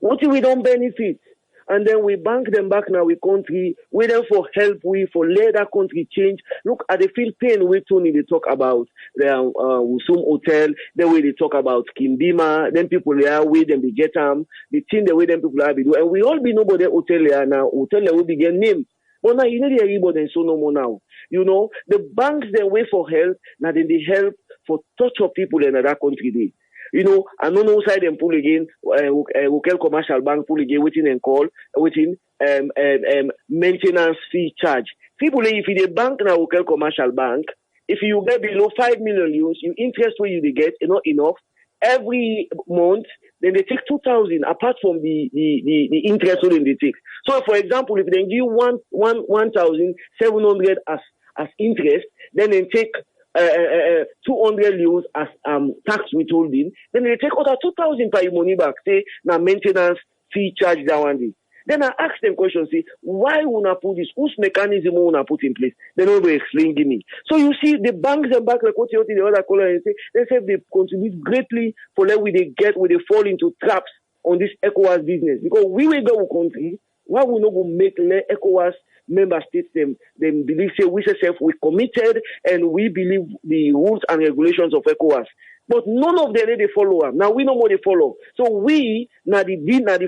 What if we don't benefit? And then we bank them back now with country, we them for help, we for let that country change. Look at the field pain we Tony they talk about the Wusum Hotel, then we they talk about Kimbima, then people there we them they get the thing the way them people are be do. And we all be nobody hotel there now, hotel there will be get named. But now you know the everybody so no more now. You know, the banks they wait for help, now then they help for torture people in that country there. You know, I don't know side them pull again, local commercial bank pull again, waiting and call, waiting, maintenance fee charge. People, if you the bank now, local commercial bank, if you get below 5 million euros, you interest where you get, not enough, every month, then they take 2,000 apart from the interest that they take. So, for example, if they give 1,700 as interest, then they take 200 euros as tax withholding, then they take other 2,000 per money back, say, now maintenance fee charge that one day. Then I ask them questions, say, why would I put this? Whose mechanism would I put in place? They don't explain to me. So you see, the banks and back, like what you the other color, and say, they contribute greatly for that we they fall into traps on this ECOWAS business. Because we will go country, why we not go make ECOWAS member states them believe say we committed and we believe the rules and regulations of ECOWAS. But none of them they follow up. Now we know more they follow. So we na the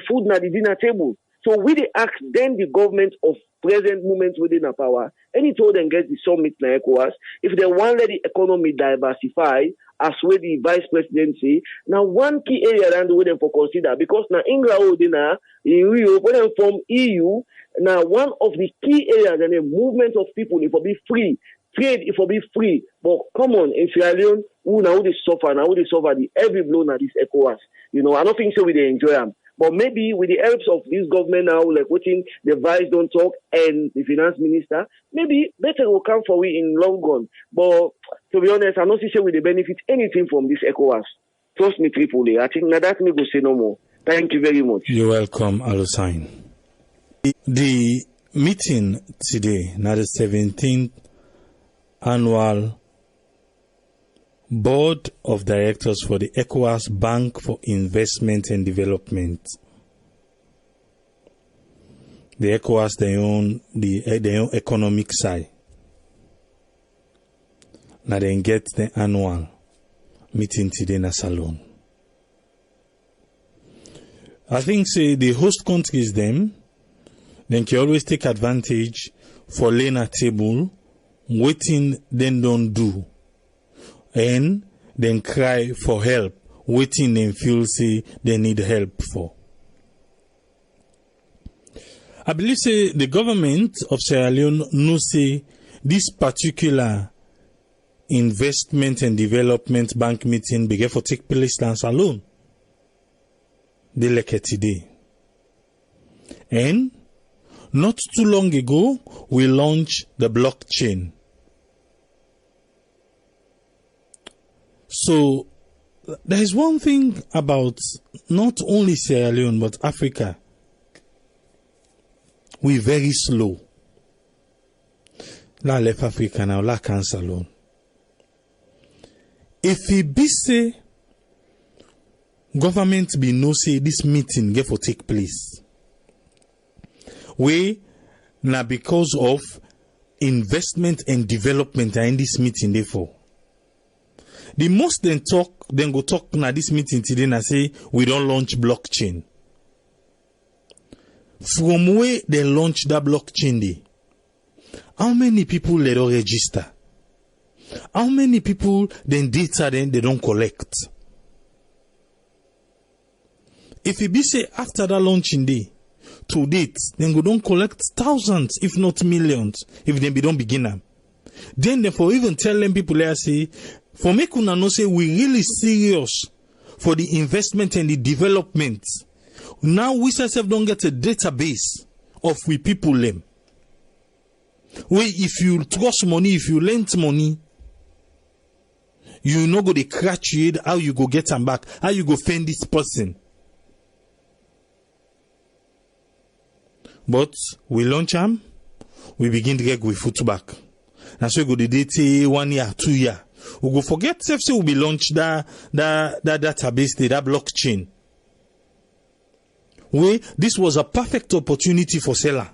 food na the dinner table. So we they ask then the government of present moment within our power, any told them get the summit na ECOWAS, if they want let the economy diversify, as well the vice presidency, now one key area around the way them for consider, because now England dinner in Rio, when they from EU, now one of the key areas and the movement of people, it will be free. Trade, it will be free. But come on, in Sierra Leone, who they suffer the every blow now this ECOWAS. You know, I don't think so we they enjoy them. But maybe with the helps of this government now, like waiting the vice don't talk and the finance minister, maybe better will come for we in long run. But to be honest, I'm not sure we they benefit anything from this ECOWAS. trust me, Tripoli. I think now that me go say no more. Thank you very much. You're welcome, Alusain. The meeting today, now the 17th annual Board of Directors for the ECOWAS Bank for Investment and Development. The ECOWAS, their own economic side. Now they get the annual meeting today in a salon. I think say the host countries then can always take advantage for laying a table, waiting then don't do, and then cry for help, waiting and feel say they need help for. I believe say the government of Sierra Leone knows say this particular investment and development bank meeting began for take place in Salon. They like it today. And not too long ago, we launched the blockchain. So there is one thing about not only Sierra Leone but Africa. We're very slow. La left Africa now, la cancer alone. If it be say government be no say this meeting get for take place, we now because of investment and development are in this meeting therefore. The most then go talk na this meeting today and say we don't launch blockchain. From where they launch that blockchain day, how many people they don't register? How many people then data then they don't collect? If it be say after that launching day, to date, then go don't collect thousands, if not millions, if they don't begin them. Then therefore even tell them people there say, for me kuna no say we really serious for the investment and the development. Now we ourselves don't get a database of we people them. Where if you trust money, if you lend money, you know go to scratch it, how you go get them back, how you go fend this person. But we launch them, we begin to get with foot back. And so we go to date 1 year, 2 years. We go forget say we be launch that database, that blockchain. Where this was a perfect opportunity for seller.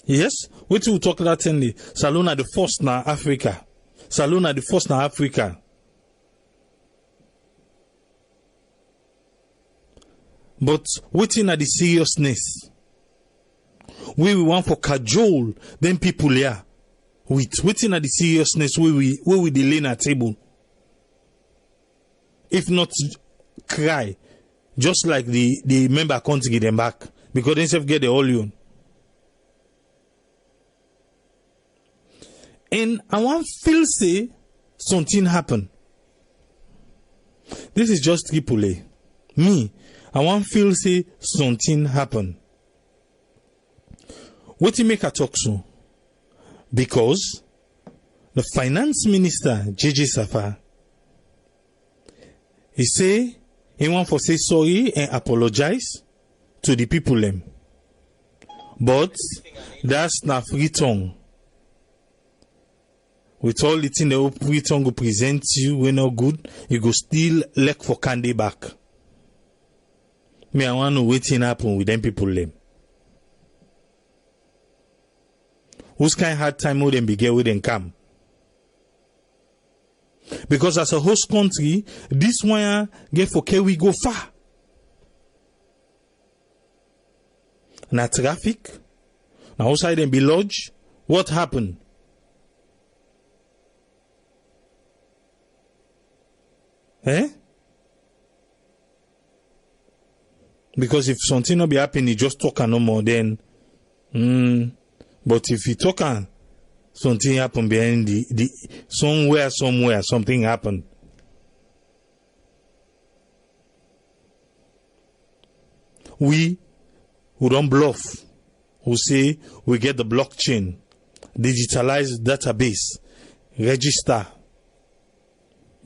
Yes, we will talk that in the Salon at the first na Africa. Salon at the first na Africa. But waiting at the seriousness. We want for cajole, then people here. Waiting at the seriousness where we delay at table. If not cry, just like the member can't get them back. Because they self get the whole you. And I want feel say something happen. This is just Tripoli. Me, I want feel say something happen. What do you make a talk so? Because the finance minister, JJ Safa, he say he want for say sorry and apologize to the people them. But that's not free tongue. With all the thing the free tongue go present you, we no good, you go still look for candy back. Me, I want to wait in happen with them people them. Whose kind hard time would them be get with them come? Because as a host country, this one get for care we go far. Na traffic, now outside them be lodge. What happened? Eh? Because if something not be happening, you just talk no more then. But if you talk something happen behind the somewhere, something happened. We who don't bluff, who say we get the blockchain, digitalized database, register,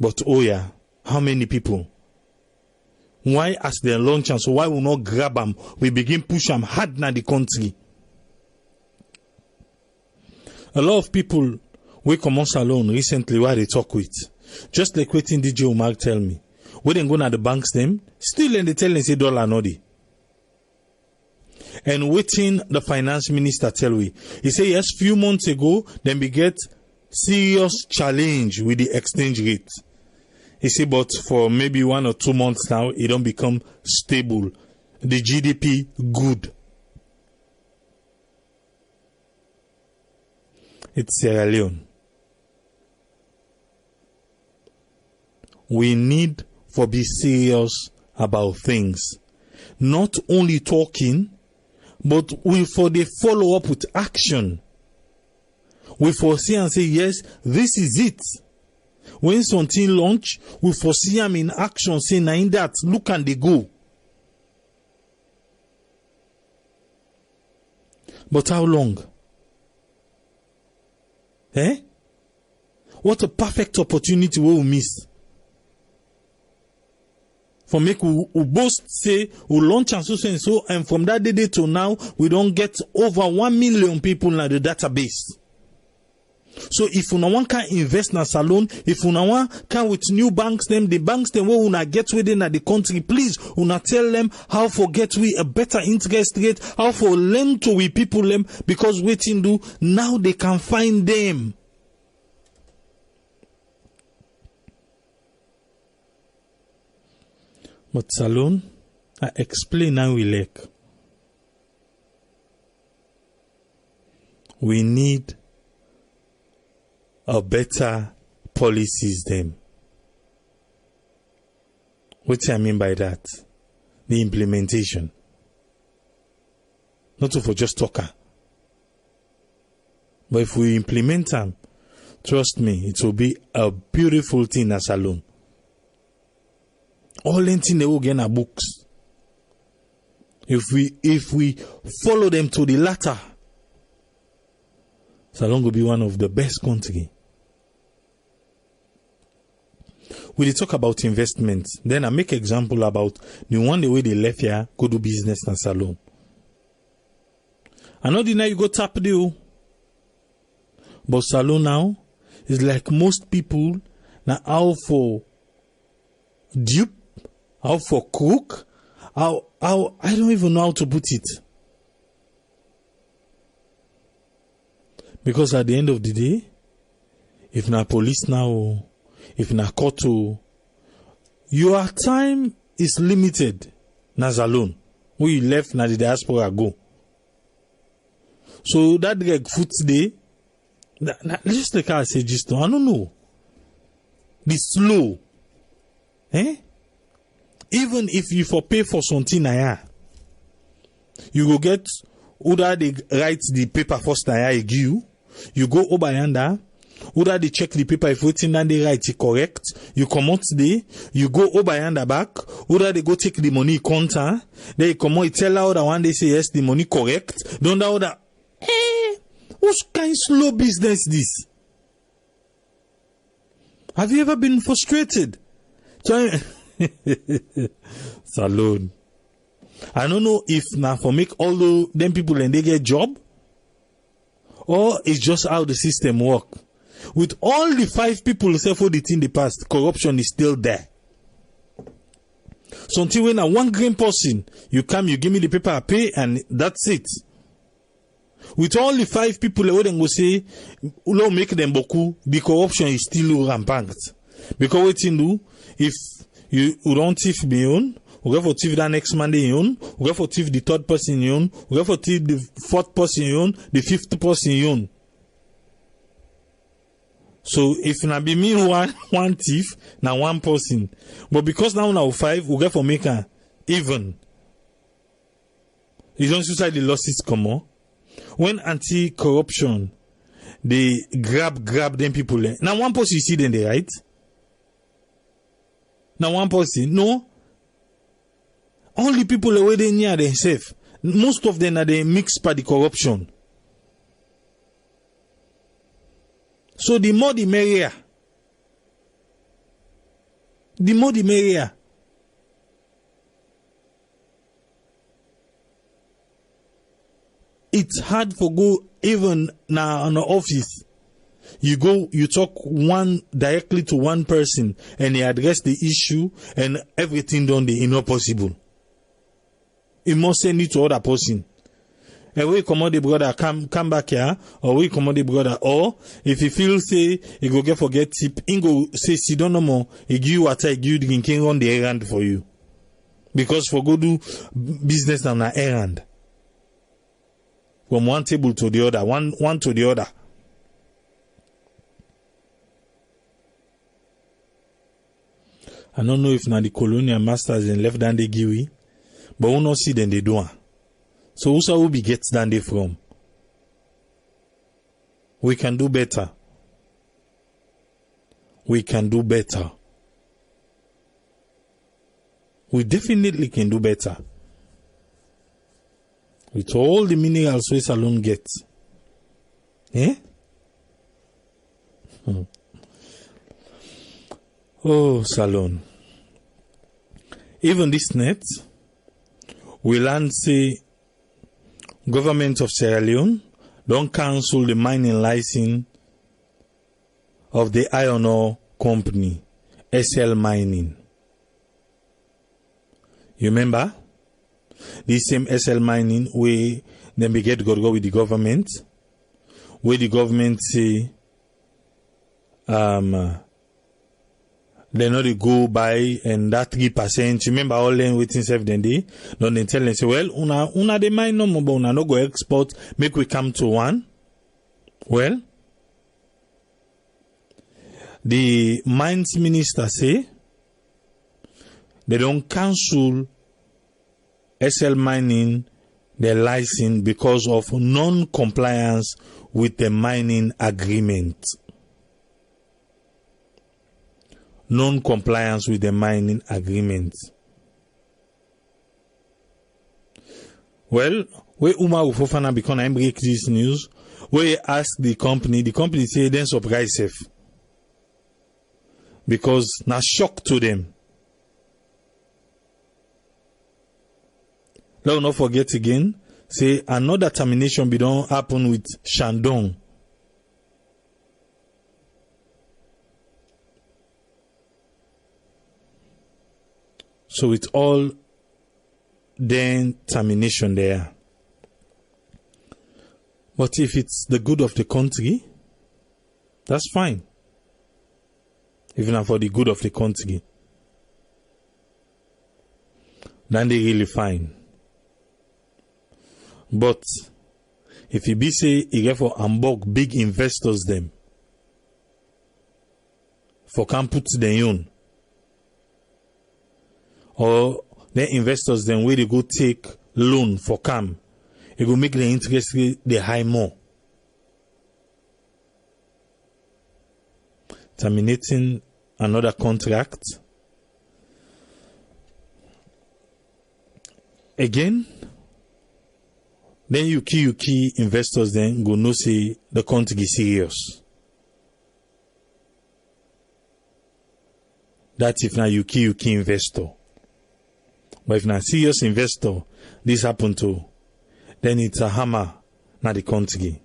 But oh yeah, how many people? Why as they launch and so why we not grab them? We begin push them hard na the country. A lot of people we come on salon recently where they talk with. Just like waiting DJ Umar tell me. We then go na the banks them, still and they tell them say dollar no dey. And waiting the finance minister tell we. He say yes, few months ago, then we get serious challenge with the exchange rate. He say but for maybe 1 or 2 months now, it don't become stable. The GDP good. It's Sierra Leone. We need to be serious about things. Not only talking, but we for the follow up with action. We foresee and say, yes, this is it. When something launch, we foresee them in action, say, now in that, look and they go. But how long? What a perfect opportunity we will miss. For make we boast say we launch and so, and from that day to now we don't get over 1 million people in the database. So if una want can invest na salon, if una want can with new banks them, the banks them where una get within the country, please una tell them how for get we a better interest rate, how for lend to we people them, because waiting do now they can find them. But salon, I explain how we like. We need a better policies them. What do I mean by that? The implementation. Not for just talker. But if we implement them, trust me, it will be a beautiful thing as salon. All anything they will get in our books. If we follow them to the latter, salon will be one of the best country. We talk about investment. Then I make example about the one the way they left here go do business and salon. I know the now you go tap deal, but salon now is like most people now how for dupe. How for cook? How I don't even know how to put it. Because at the end of the day, if na police now, if na court, your time is limited. Na alone. When you left na the diaspora go. So that like foot day, just like I say just I don't know. The slow. Even if you for pay for something you go get either they write the paper first you go over yonder, either they check the paper if waiting and they write it correct, you come out today, you go over yonder back, either they go take the money counter, then you come out tell out one they say yes the money correct, don't know that what kind of slow business this? Have you ever been frustrated? Salon. I don't know if now for make all them people and they get job, or it's just how the system work. With all the 5 people say for it in the past, corruption is still there. So until when a 1 green person, you come, you give me the paper, I pay, and that's it. With all the 5 people, they wouldn't go say, "Ulo make them boku." The corruption is still rampant. Because what you do, if you don't thief me own, we go for thief that next Monday own, we go for thief the 3rd person own, we go for thief the 4th person own, the 5th person own. So if na be me one thief, na 1 person. But because now 5, we go for make a even. You don't suicide the losses come on. When anti-corruption, they grab them people. Now 1 person you see them they right. Now 1 person, no. Only people away they near themselves. Most of them are they mixed by the corruption. So the more the merrier. The more the merrier. It's hard for go even now in the office. You go, you talk directly to one person and he address the issue and everything done the not possible. You must send it to other person. And we come on the brother, come back here, or we come on the brother, or if he feel say he go forget tip, he go say sit down no more, he give you water, he give you drinking, run the errand for you. Because for go do business on an errand. From one table to the other, one to the other. I don't know if now the colonial masters and left down the give, but we not see them they do. So who will be gets down there from? We can do better. We can do better. We definitely can do better. With all the minerals we Salone gets. Eh? Oh, Salone. Even this net, we learn say government of Sierra Leone don't cancel the mining license of the iron ore company, SL Mining. You remember? This same SL Mining where then we get go with the government, where the government say they know they go by and that 3%. Remember all them waiting 7 day. Don't they tell them say, well, una they mine no more, but una no go export. Make we come to one. Well, the mines minister say they don't cancel SL Mining their license because of non-compliance with the mining agreement. Non-compliance with the mining agreement. Well, where Umar Ufofana because I break this news, where ask the company say then surprise safe. Because na shock to them. Let not forget again, say another termination be don't happen with Shandong. So it's all then termination there. But if it's the good of the country, that's fine. Even for the good of the country, then they really fine. But if you be say you get for Hamburg big investors them for can put their own, or the investors then where they go take loan for cam, it will make the interest rate the high more. Terminating another contract. Again, then you key investors then go no say the country is serious. That's if now you key investor. But if not serious investor, this happen to, then it's a hammer, not the country.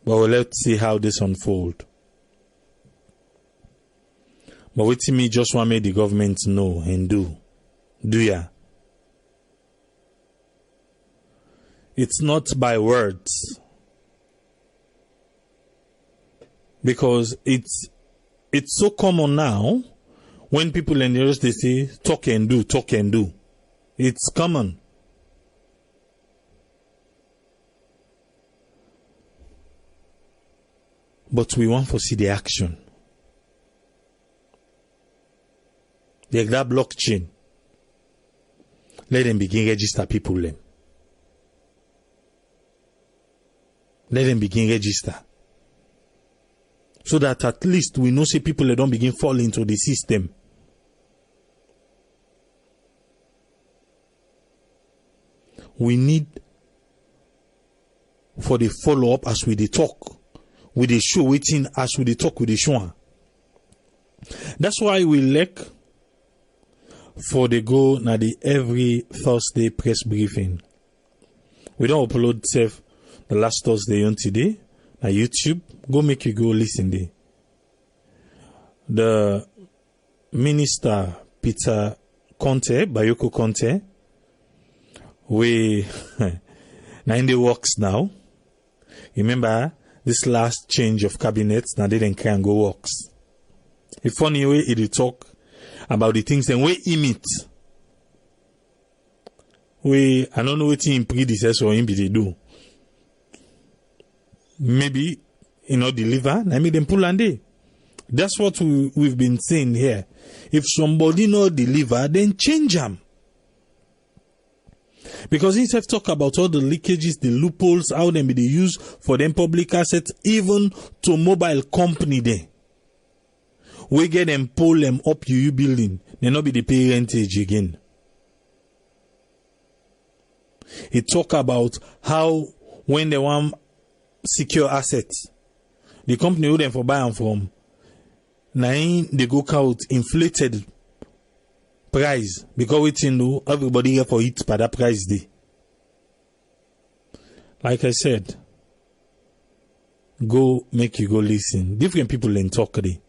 But let's see how this unfold. But what to me just want me the government know and do ya? It's not by words. Because it's so common now when people in the news they say talk and do. It's common. But we want to see the action. They grab blockchain. Let them begin register people them. Let them begin register. So that at least we know say people that don't begin fall into the system. We need for the follow-up as we dey talk. with the show waiting as we dey talk with the show. That's why we like for the go na the every Thursday press briefing. We don't upload self the last Thursday on today na YouTube. Go make you go listen there. The Minister Peter Conte, Bayoko Conte, we now in the works now. Remember this last change of cabinets now they didn't can go works. A funny way it talk about the things and we emit. I don't know what him predecessor or him they do. Maybe deliver. I mean them pull and day. That's what we've been saying here. If somebody not deliver, then change them. Because instead of talk about all the leakages, the loopholes, how them be used for them public assets, even to mobile company there. We get them pull them up you building. They not be the parentage again. It talk about how when they want secure assets, the company who them for buy them from, now they go out inflated price because we think everybody here for it by that price day. Like I said, go make you go listen. Different people in talk today.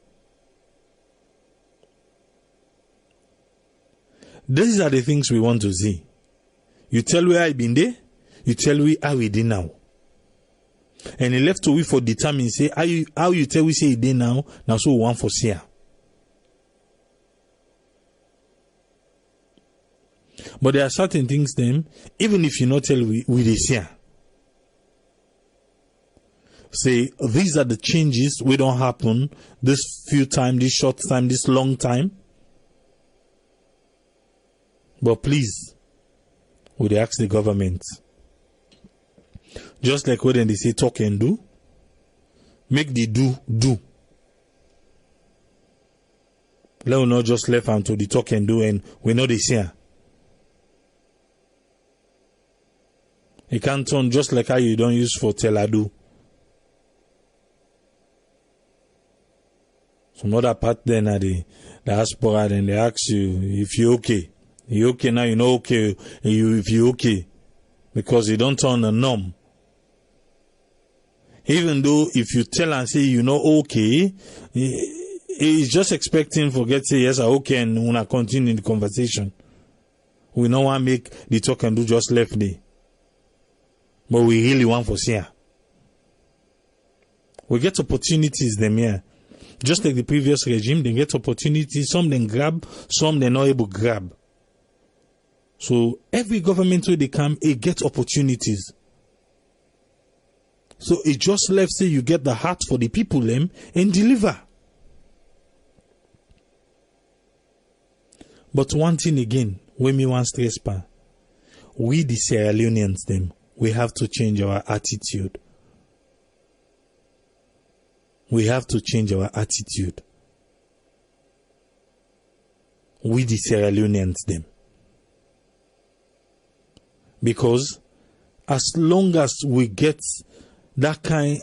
These are the things we want to see. You tell where I been there, you tell we how we did now. And he left to we for determine say how you tell we say it did now so we want for see. But there are certain things them, even if you not tell we they see. Say these are the changes we don't happen this few time, this short time, this long time. But please, would they ask the government? Just like when they say talk and do, make the do. Let us not just left hand to the talk and do and we know they say. It can't turn just like how you don't use for tell I do. Some other part then at the diaspora, then they ask you if you're okay. You okay now, you know okay, if you okay. Because you don't turn a norm. Even though if you tell and say you know okay, he's just expecting for get say yes, okay, and wanna continue the conversation. We don't want to make the talk and do just left day. But we really want for see. We get opportunities them here. Just like the previous regime, they get opportunities, some they grab, some they're not able to grab. So every government where they come, it gets opportunities. So it just left say you get the heart for the people them and deliver. But one thing again, when me want stress pa, we the Sierra Leoneans them, we have to change our attitude. We have to change our attitude. We the Sierra Leoneans them. Because as long as we get that kind,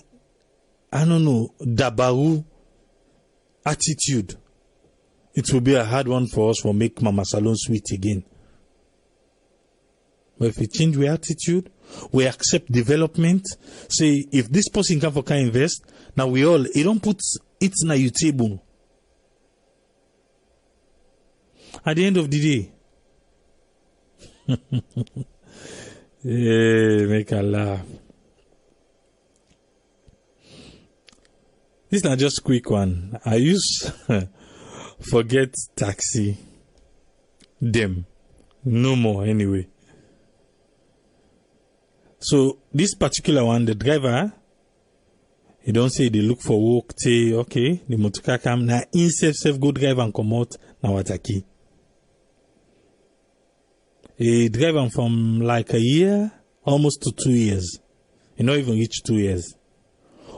dabaru attitude, it will be a hard one for us for make Mama Salon sweet again. But if we change our attitude, we accept development, say if this person can invest, now we all, it don't put it na your table. At the end of the day, yeah, make a laugh. This is not just quick one. I use forget taxi. Them. No more anyway. So this particular one, the driver, he don't say they look for work, say okay, the motorcar come na in self go drive and come out na wataki. He drive him from like a year, almost to 2 years. He not even reach 2 years.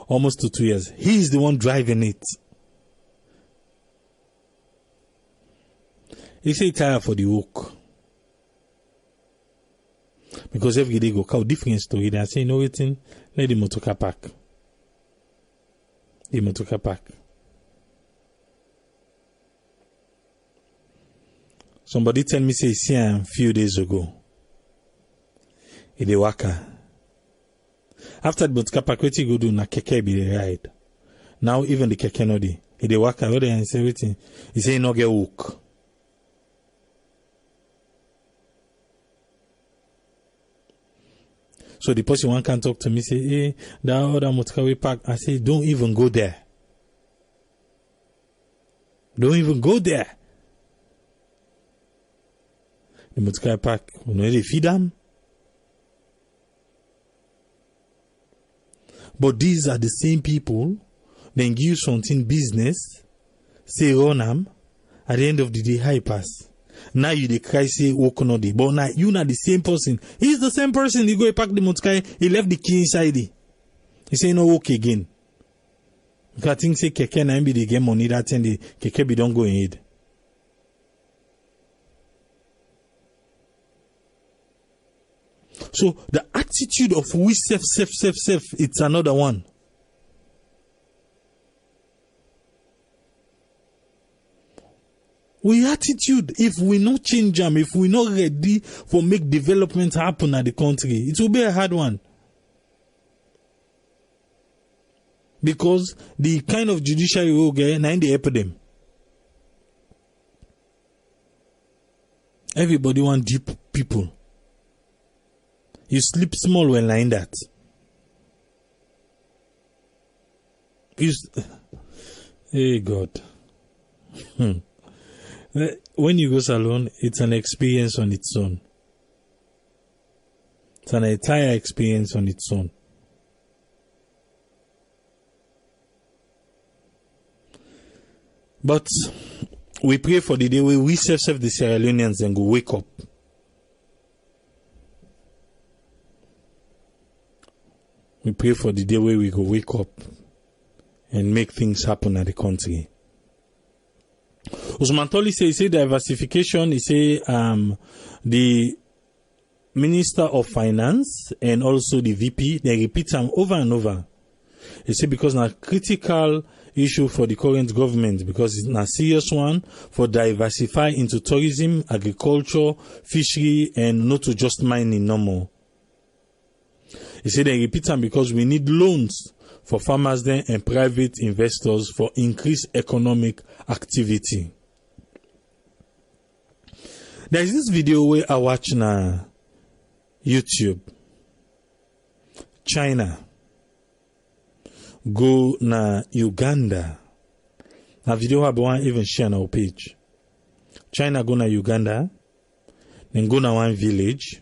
Almost to 2 years. He is the one driving it. He say tired for the work. Because every day go cow different story. They say, you know what, let the motorcar park. the motoka park. Somebody tell me say see a few days ago. In the waka. After the motoka park, what you go do na keke be the ride. Now even the keke no dey. In the waka, what they say everything. He say no get hook. So the person one can talk to me, say, hey, that other motorway park. I say, don't even go there. Don't even go there. The motorway park, you know, they feed them. But these are the same people, then give something business, say run them, at the end of the day, high pass. Now you the cry say walk on the, but now you not the same person. He's the same person. He go pack the motorcar. He left the key inside. He say no walk again. Because I think say keke na be the game money that and the keke be don't go ahead. So the attitude of we self, it's another one. We attitude, if we not change them, if we not ready for make development happen at the country, it will be a hard one. Because the kind of judiciary we get, now they help them. Everybody want deep people. You sleep small when like that. Hey God. When you go salon, it's an experience on its own. It's an entire experience on its own. But we pray for the day where we serve the Sierra Leoneans and go wake up. We pray for the day where we go wake up and make things happen at the country. Usman Toli say diversification. He say the Minister of Finance and also the VP, they repeat them over and over. He say because it's a critical issue for the current government, because it's a serious one for diversify into tourism, agriculture, fishery, and not to just mining no more. He said they repeat them because we need loans for farmers then and private investors for increased economic activity. There is this video where I watch na YouTube. China go na Uganda. Na video I want even share on our page. China go na Uganda, then go na one village,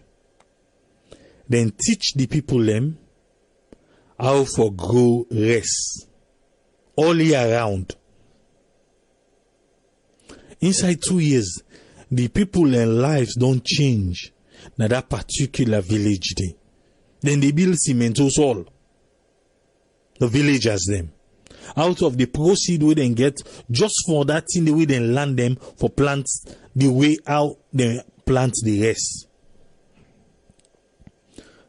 then teach the people them how for grow rice all year round. Inside 2 years, the people and lives don't change na that particular village day. Then they build cement all. The villagers them. Out of the proceed we then get just for that thing the way they land them for plants the way how they plant the rest.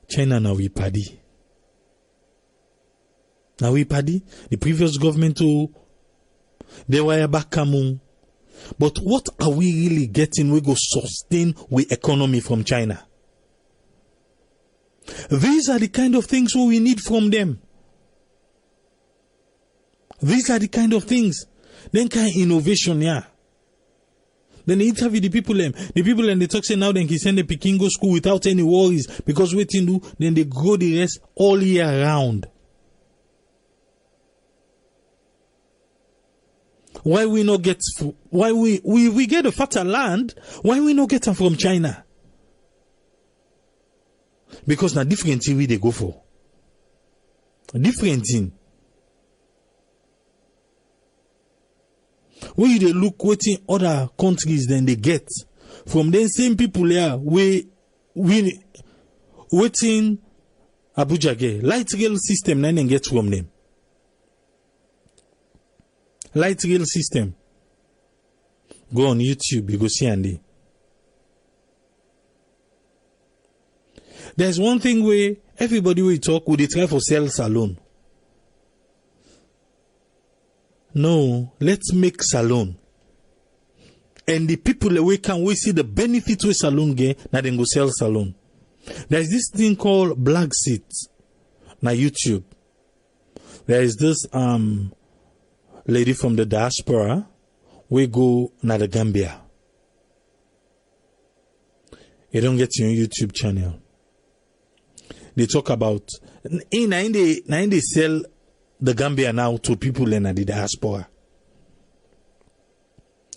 China now we paddy. Now we paddy. The previous government too, they were back kamu. But what are we really getting? We go sustain with economy from China. These are the kind of things we need from them. These are the kind of things. Then kind of innovation, yeah. Then they interview the people them. The people and they talk say now then he send the Peking go school without any worries because waiting do then they grow the rest all year round. Why we not get why we get a fatter land? Why we not get them from China? Because now different thing we they go for. A different thing. When you they look waiting other countries then they get from them same people here we waiting Abuja get light rail system then they get from them. Light rail system. Go on YouTube, you go see Andy. There's one thing where everybody will talk, would they try for sell salon? no, let's make salon. And the people we can we see the benefit we salon get, now then go sell salon. There's this thing called Black Seats na YouTube. There is this lady from the diaspora. We go na the Gambia. You don't get your YouTube channel. They talk about in they sell the Gambia now to people in the diaspora.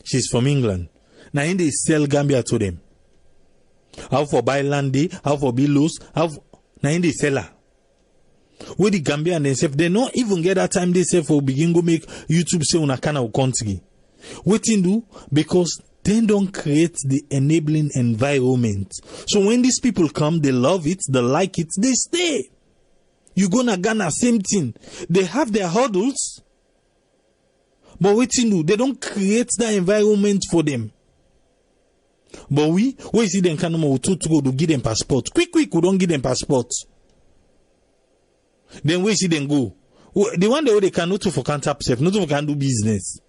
She's from England. Now they sell Gambia to them. How for buy landy, how for be loose, now they sell her. With the Gambian themselves, they not even get that time they say for begin go make YouTube say una kind of country. Waiting do because they don't create the enabling environment. So when these people come, they love it, they like it, they stay. You gonna Ghana, same thing. They have their hurdles, but waiting do they don't create that environment for them. But we see them kind of to go to give them passport. Quick, we don't give them passport. Then we see them go. The one that they can not for can't tap self, not for can do business.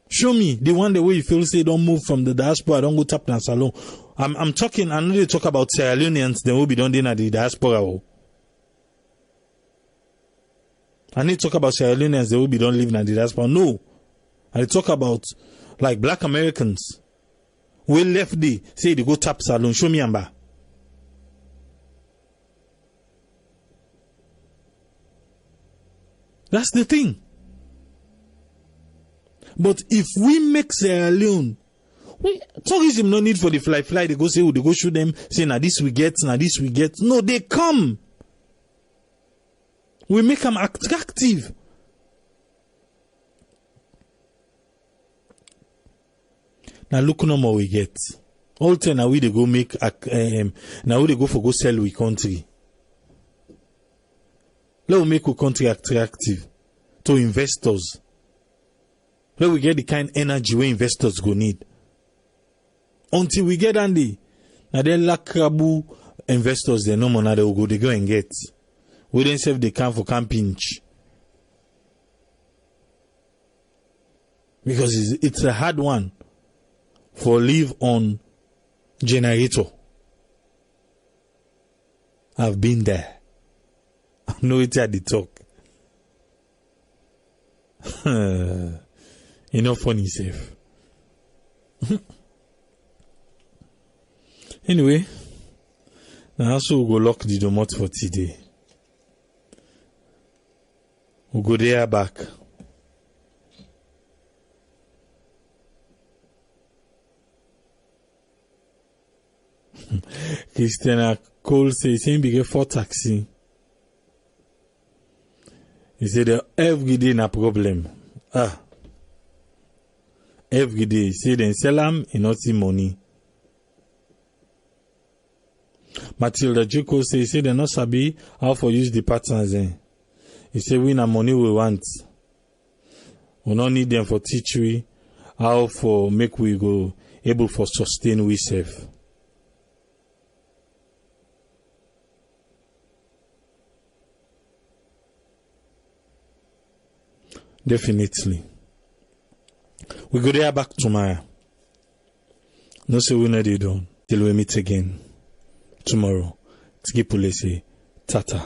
Show me the one the way you feel say don't move from the diaspora, don't go tap na salon. I'm talking, I know they talk about Sierra Leoneans, they will be done in the diaspora. I need to talk about Sierra Leoneans, they will be done living in the diaspora. No. I talk about like Black Americans. We left the say they go tap salon. Show me amba. That's the thing. But if we make Sierra Leone, tourism no need for the fly. They go say, they go show them, say, now this we get, now this we get. No, they come. We make them attractive. Now look no more we get. All time now we they go make, now we they go for go sell we country. Let me make our country attractive to investors. Let we get the kind of energy where investors go need. Until we get Andy, now then lakabu investors they no money they go and get. We then save the can for camping. Because it's a hard one for live on generator. I've been there. I know it's at the talk. Enough funny safe. Anyway, now also we'll go lock the domot for today. We'll go there back. Christiana Cole says, he get 4 taxi. He said, every day na problem. Every day. He said, then sell them, he not see money. Matilda Joko says, he said, they not sabi how for use the patterns. He said, we na money we want. We not need them for teach we how for make we go able for sustain we safe. Definitely. We go there back tomorrow. No say we not done till we meet again tomorrow. Tiki Pule say tata.